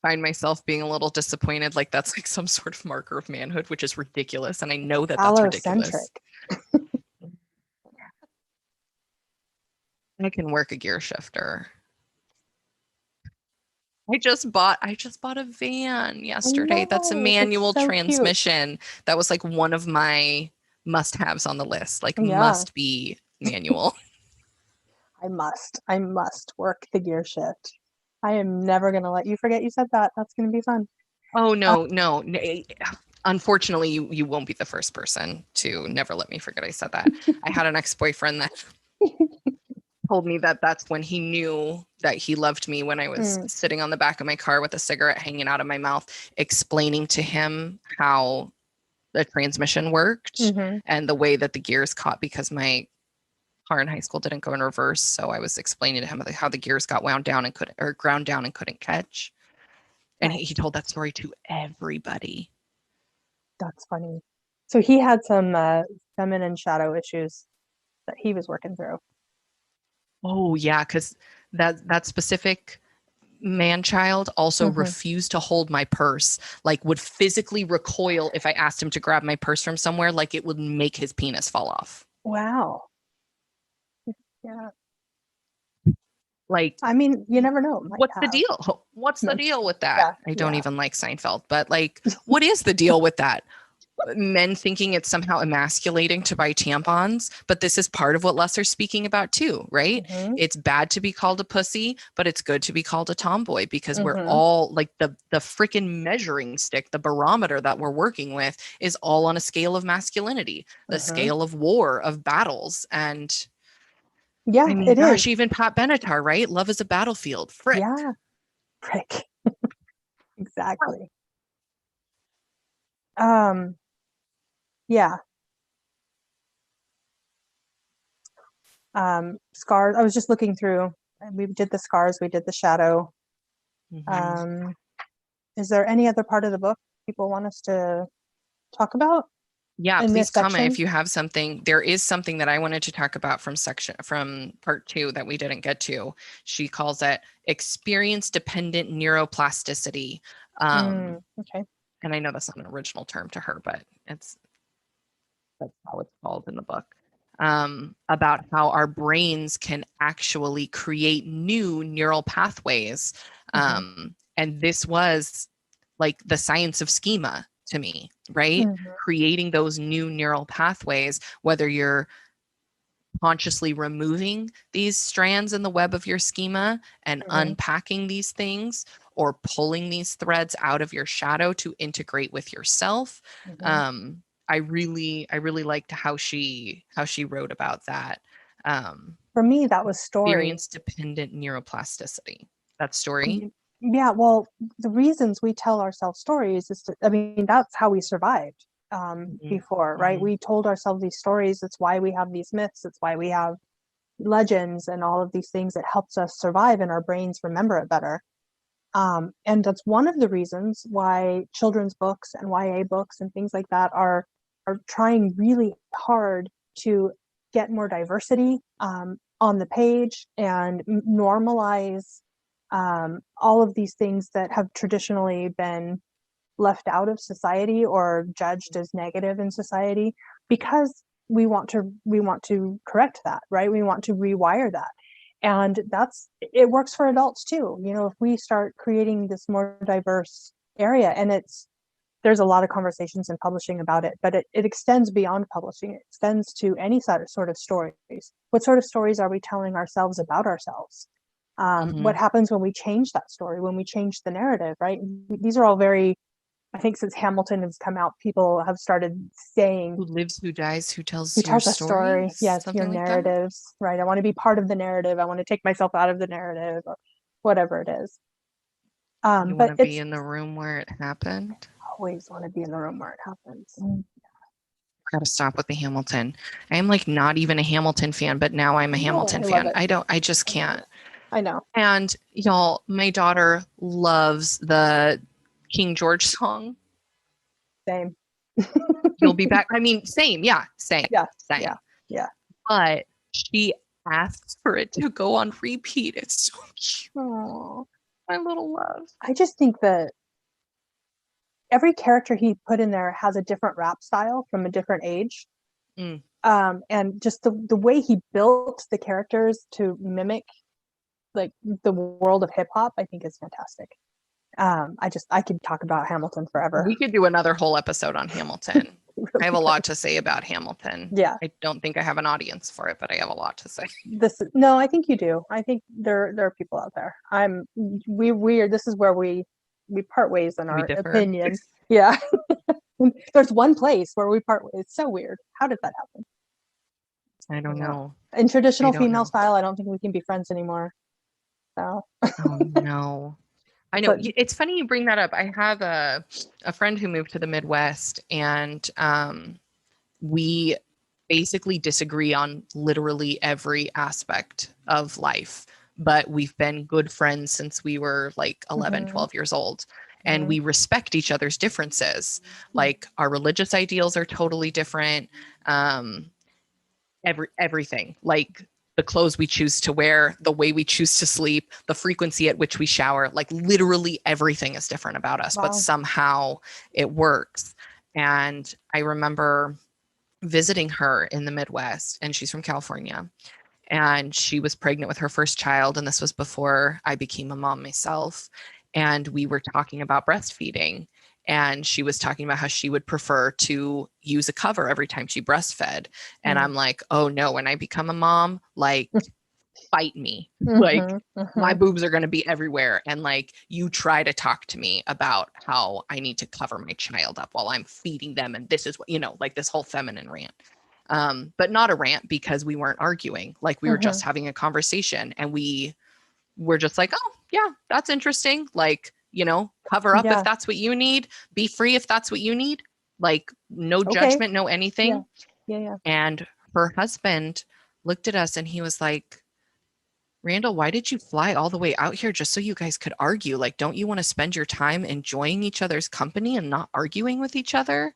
find myself being a little disappointed. Like that's like some sort of marker of manhood, which is ridiculous. And I know that that's ridiculous. Allocentric. I can work a gear shifter. I just bought a van I yesterday. That's a know. It's manual so cute. transmission. That was like one of my must-haves on the list. Like Yeah. must be manual. I must work the gear shift. I am never gonna let you forget you said that. That's gonna be fun. Oh Uh, no, no. Unfortunately, you won't be the first person to never let me forget I said that. I had an ex-boyfriend that told me that that's when he knew that he loved me, when I was mm, sitting on the back of my car with a cigarette hanging out of my mouth, explaining to him how the transmission worked hmm. and the way that the gears caught, because my car in high school didn't go in reverse. So I was explaining to him how the gears got wound down and couldn't, or ground down and couldn't catch. And he Nice. told that story to everybody. That's funny. So he had some feminine shadow issues that he was working through. Oh yeah, because that specific man child also Hmm. refused to hold my purse, like would physically recoil if I asked him to grab my purse from somewhere, like it would make his penis fall off. Wow. Yeah. Like, I mean, you never know. It might what's the have. deal? What's the No. deal with that? Yeah. I don't Yeah. even like Seinfeld, but like, what is the deal with that? Men thinking it's somehow emasculating to buy tampons, but this is part of what Lesser's speaking about too, right? Hmm. It's bad to be called a pussy, but it's good to be called a tomboy, because we're Hmm. all like the freaking measuring stick, the barometer that we're working with is all on a scale of masculinity, the Hmm. scale of war, of battles. And I Yeah, mean, it is. gosh, even Pat Benatar, right? Love is a battlefield. Frick. Yeah. Prick. Exactly. Um, yeah. Scars. I was just looking through. We did the scars. We did the shadow. Mhm. Um, is there any other part of the book people want us to talk about Yeah, in please this comment section? if you have something. There is something that I wanted to talk about from part 2 that we didn't get to. She calls it experience dependent neuroplasticity. Um, Okay. and I know that's not an original term to her, but that's how it's called in the book. About how our brains can actually create new neural pathways. Hmm. And this was like the science of schema to me, right? Hmm. Creating those new neural pathways, whether you're consciously removing these strands in the web of your schema and Hmm. unpacking these things, or pulling these threads out of your shadow to integrate with yourself. Hmm. um, I really liked how she wrote about that. For me, that was story. Experience dependent neuroplasticity, that story. Yeah, well, the reasons we tell ourselves stories is to, I mean, that's how we survived Mhm, before, right? mhm. We told ourselves these stories. That's why we have these myths. It's why we have legends and all of these things that helps us survive and our brains remember it better. And that's one of the reasons why children's books and YA books and things like that are trying really hard to get more diversity on the page and normalize all of these things that have traditionally been left out of society or judged as negative in society, because we want to correct that, right? We want to rewire that. And that's it works for adults too. If we start creating this more diverse area, and there's a lot of conversations in publishing about it, but it extends beyond publishing. It extends to any sort of stories. What sort of stories are we telling ourselves about ourselves? What happens when we change that story, when we change the narrative, right? These are all very, I think since Hamilton has come out, people have started saying, who lives, who dies, who who tells your tells a story? stories, Yes, your something like that. narratives, right? I want to be part of the narrative. I want to take myself out of the narrative, or whatever it is. You want But to be it's in the room where it happened. always want to be in the room where it happens. Got to stop with the Hamilton. I am like not even a Hamilton fan, but now I'm a Hamilton I love fan. it. I just can't. I know. And y'all, my daughter loves the King George song. Same. You'll be back. I mean, same. Yeah, same. Yeah. Same. Yeah. Yeah. But she asks for it to go on repeat. It's so cute. Aww. My little love. I just think that every character he put in there has a different rap style from a different age. Mm. And just the way he built the characters to mimic like the world of hip hop, I think is fantastic. I could talk about Hamilton forever. We could do another whole episode on Hamilton. I have a lot to say about Hamilton. Yeah. I don't think I have an audience for it, but I have a lot to say. No, I think you do. I think there are people out there. This is where we part ways in our opinions. Yeah. There's one place where we part ways. It's so weird. How did that happen? I don't know. In traditional female style, I don't think we can be friends anymore. So. Oh no. I know. It's funny you bring that up. I have a friend who moved to the Midwest, and we basically disagree on literally every aspect of life, but we've been good friends since we were like 11, 12 years old. And we respect each other's differences. Like our religious ideals are totally different. Everything, like the clothes we choose to wear, the way we choose to sleep, the frequency at which we shower, like literally everything is different about us, but somehow it works. And I remember visiting her in the Midwest, and she's from California, and she was pregnant with her first child. And this was before I became a mom myself. And we were talking about breastfeeding. And she was talking about how she would prefer to use a cover every time she breastfed. And I'm like, oh no, when I become a mom, like, fight me. Like, my boobs are going to be everywhere. And like, you try to talk to me about how I need to cover my child up while I'm feeding them. And this is what, like this whole feminine rant. But not a rant, because we weren't arguing. Like, we were just having a conversation, and we were just like, oh yeah, that's interesting. Like, cover up if that's what you need, be free if that's what you need. Like, no judgment, no anything. Yeah. And her husband looked at us and he was like, Randall, why did you fly all the way out here just so you guys could argue? Like, don't you want to spend your time enjoying each other's company and not arguing with each other?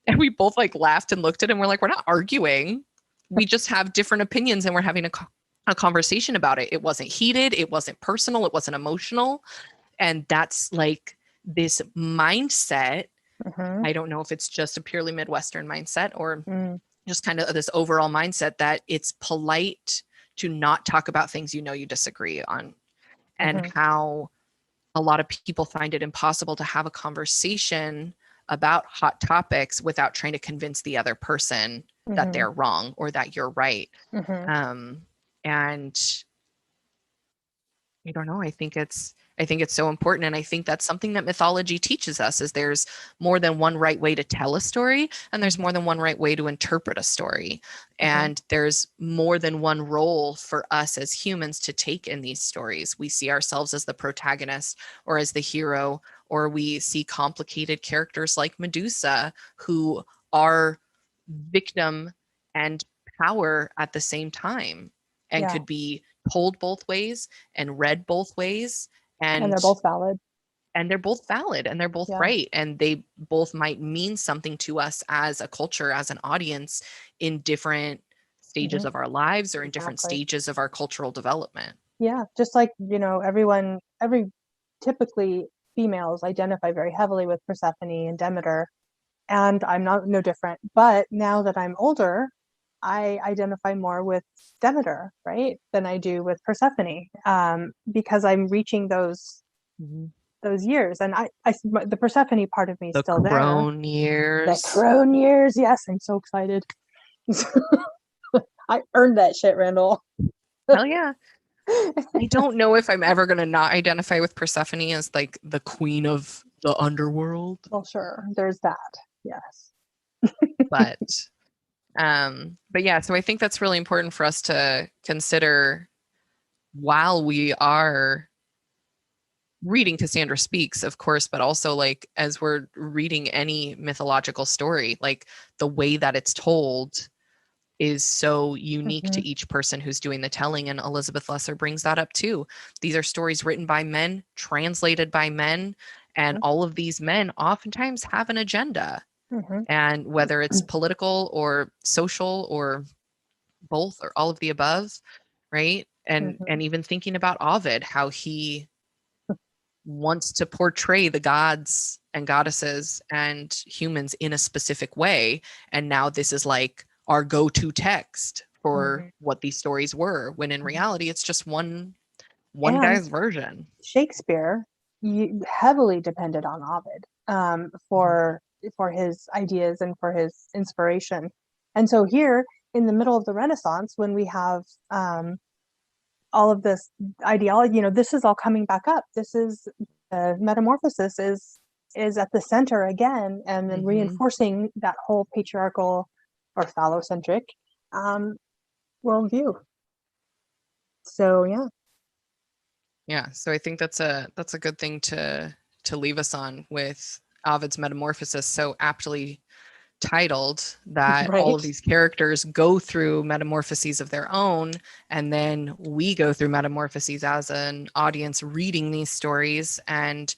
And we both like laughed and looked at him. We're like, we're not arguing. We just have different opinions, and we're having a conversation about it. It wasn't heated. It wasn't personal. It wasn't emotional. And that's like this mindset. I don't know if it's just a purely Midwestern mindset or just kind of this overall mindset that it's polite to not talk about things you disagree on, and how a lot of people find it impossible to have a conversation about hot topics without trying to convince the other person that they're wrong or that you're right. And I don't know. I think it's so important. And I think that's something that mythology teaches us, is there's more than one right way to tell a story, and there's more than one right way to interpret a story. And there's more than one role for us as humans to take in these stories. We see ourselves as the protagonist or as the hero, or we see complicated characters like Medusa who are victim and power at the same time, and could be told both ways and read both ways, and they're both valid, and they're both right, and they both might mean something to us as a culture, as an audience, in different stages of our lives, or in different stages of our cultural development. Just like typically females identify very heavily with Persephone and Demeter, and I'm no different. But now that I'm older, I identify more with Demeter, right, than I do with Persephone, because I'm reaching those those years. And the Persephone part of me is The still there. crone The years. crone years. Yes, I'm so excited. I earned that shit, Randall. Hell yeah. I don't know if I'm ever gonna not identify with Persephone as like the queen of the underworld, Well, sure. There's that. Yes. but yeah, so I think that's really important for us to consider while we are reading Cassandra Speaks, of course, but also like as we're reading any mythological story, like the way that it's told is so unique Mhm. to each person who's doing the telling. And Elizabeth Lesser brings that up too. These are stories written by men, translated by men, and all of these men oftentimes have an agenda. Mhm. And whether it's political or social or both or all of the above, right? And Mhm. even thinking about Ovid, how he wants to portray the gods and goddesses and humans in a specific way. And now this is like our go-to text for Mhm. what these stories were, when in Mhm. reality it's just one And guy's version. Shakespeare heavily depended on Ovid for his ideas and for his inspiration. And so here in the middle of the Renaissance, when we have all of this ideology, this is all coming back up. This is metamorphosis is at the center again, and then Mm-hmm. reinforcing that whole patriarchal or phallocentric um, worldview. So yeah. Yeah, so I think that's a good thing to leave us on, with Ovid's Metamorphosis, so aptly titled, that all Right. of these characters go through metamorphoses of their own, and then we go through metamorphoses as an audience reading these stories and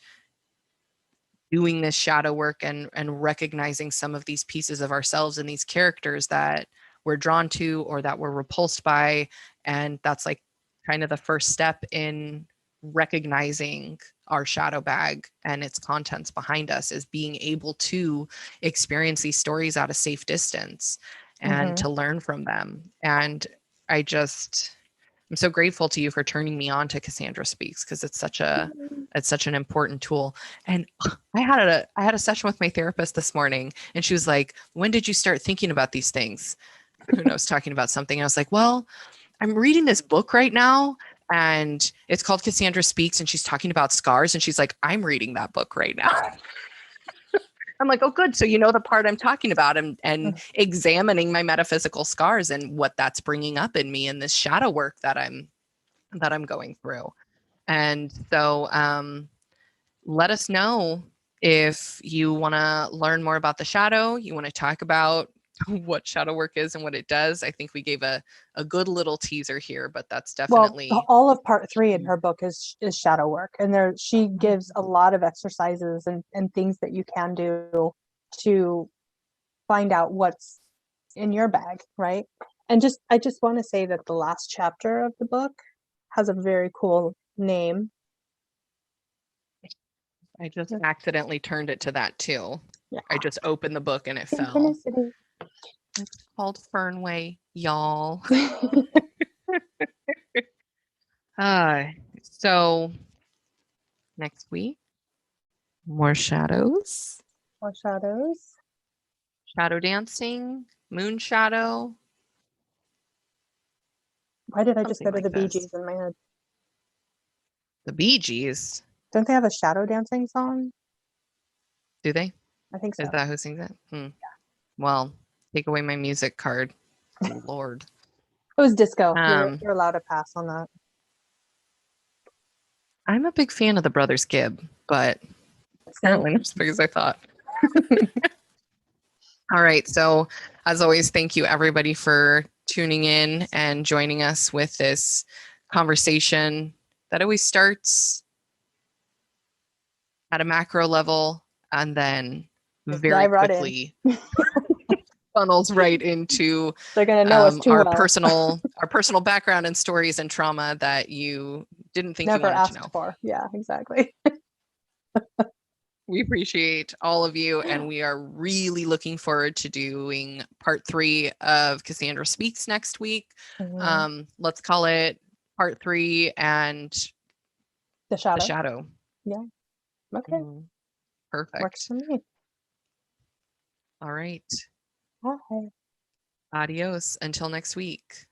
doing this shadow work and recognizing some of these pieces of ourselves in these characters that we're drawn to or that we're repulsed by. And that's like kind of the first step in recognizing our shadow bag and its contents behind us, is being able to experience these stories at a safe distance and Mm-hmm. to learn from them. And I just I'm so grateful to you for turning me on to Cassandra Speaks, because it's such an important tool. And I had a session with my therapist this morning, and she was like, "When did you start thinking about these things?" And I was talking about something, and I was like, "Well, I'm reading this book right now, and it's called Cassandra Speaks, and she's talking about scars." And she's like, "I'm reading that book right now." I'm like, "Oh, good. So you know the part I'm talking about, and examining my metaphysical scars and what that's bringing up in me, and this shadow work that I'm going through." And so let us know if you want to learn more about the shadow, you want to talk about what shadow work is and what it does. I think we gave a good little teaser here, but that's Well, definitely. all of part three in her book is shadow work, and there she gives a lot of exercises and things that you can do to find out what's in your bag, right? And I just want to say that the last chapter of the book has a very cool name. I just accidentally turned it to that too. Yeah. I just opened the book and it fell. Synchronicity. It's called Fernway, y'all. Uh, so next week, more shadows, More shadows. shadow dancing, moon shadow, Why did I just something go to like the Bee this. Gees in my head? The Bee Gees, Don't they have a shadow dancing song? do they? I think Is so. that who sings it? Well, take away my music card. Lord. It was disco. Um, You're allowed to pass on that. I'm a big fan of the Brothers Gibb, but Same. apparently not as big as I thought. All right. So, as always, thank you everybody for tuning in and joining us with this conversation that always starts at a macro level and then Just very dive right in. quickly funnels right into They're gonna know us too our well. personal background and stories and trauma that you didn't think you Never wanted to asked know. for. Yeah, exactly. We appreciate all of you, and we are really looking forward to doing part 3 of Cassandra Speaks next week. Mhm. Let's call it part 3 and The the shadow. shadow. Yeah. Okay, Mhm. works Perfect. for me. All right. Bye. Adios. Until next week.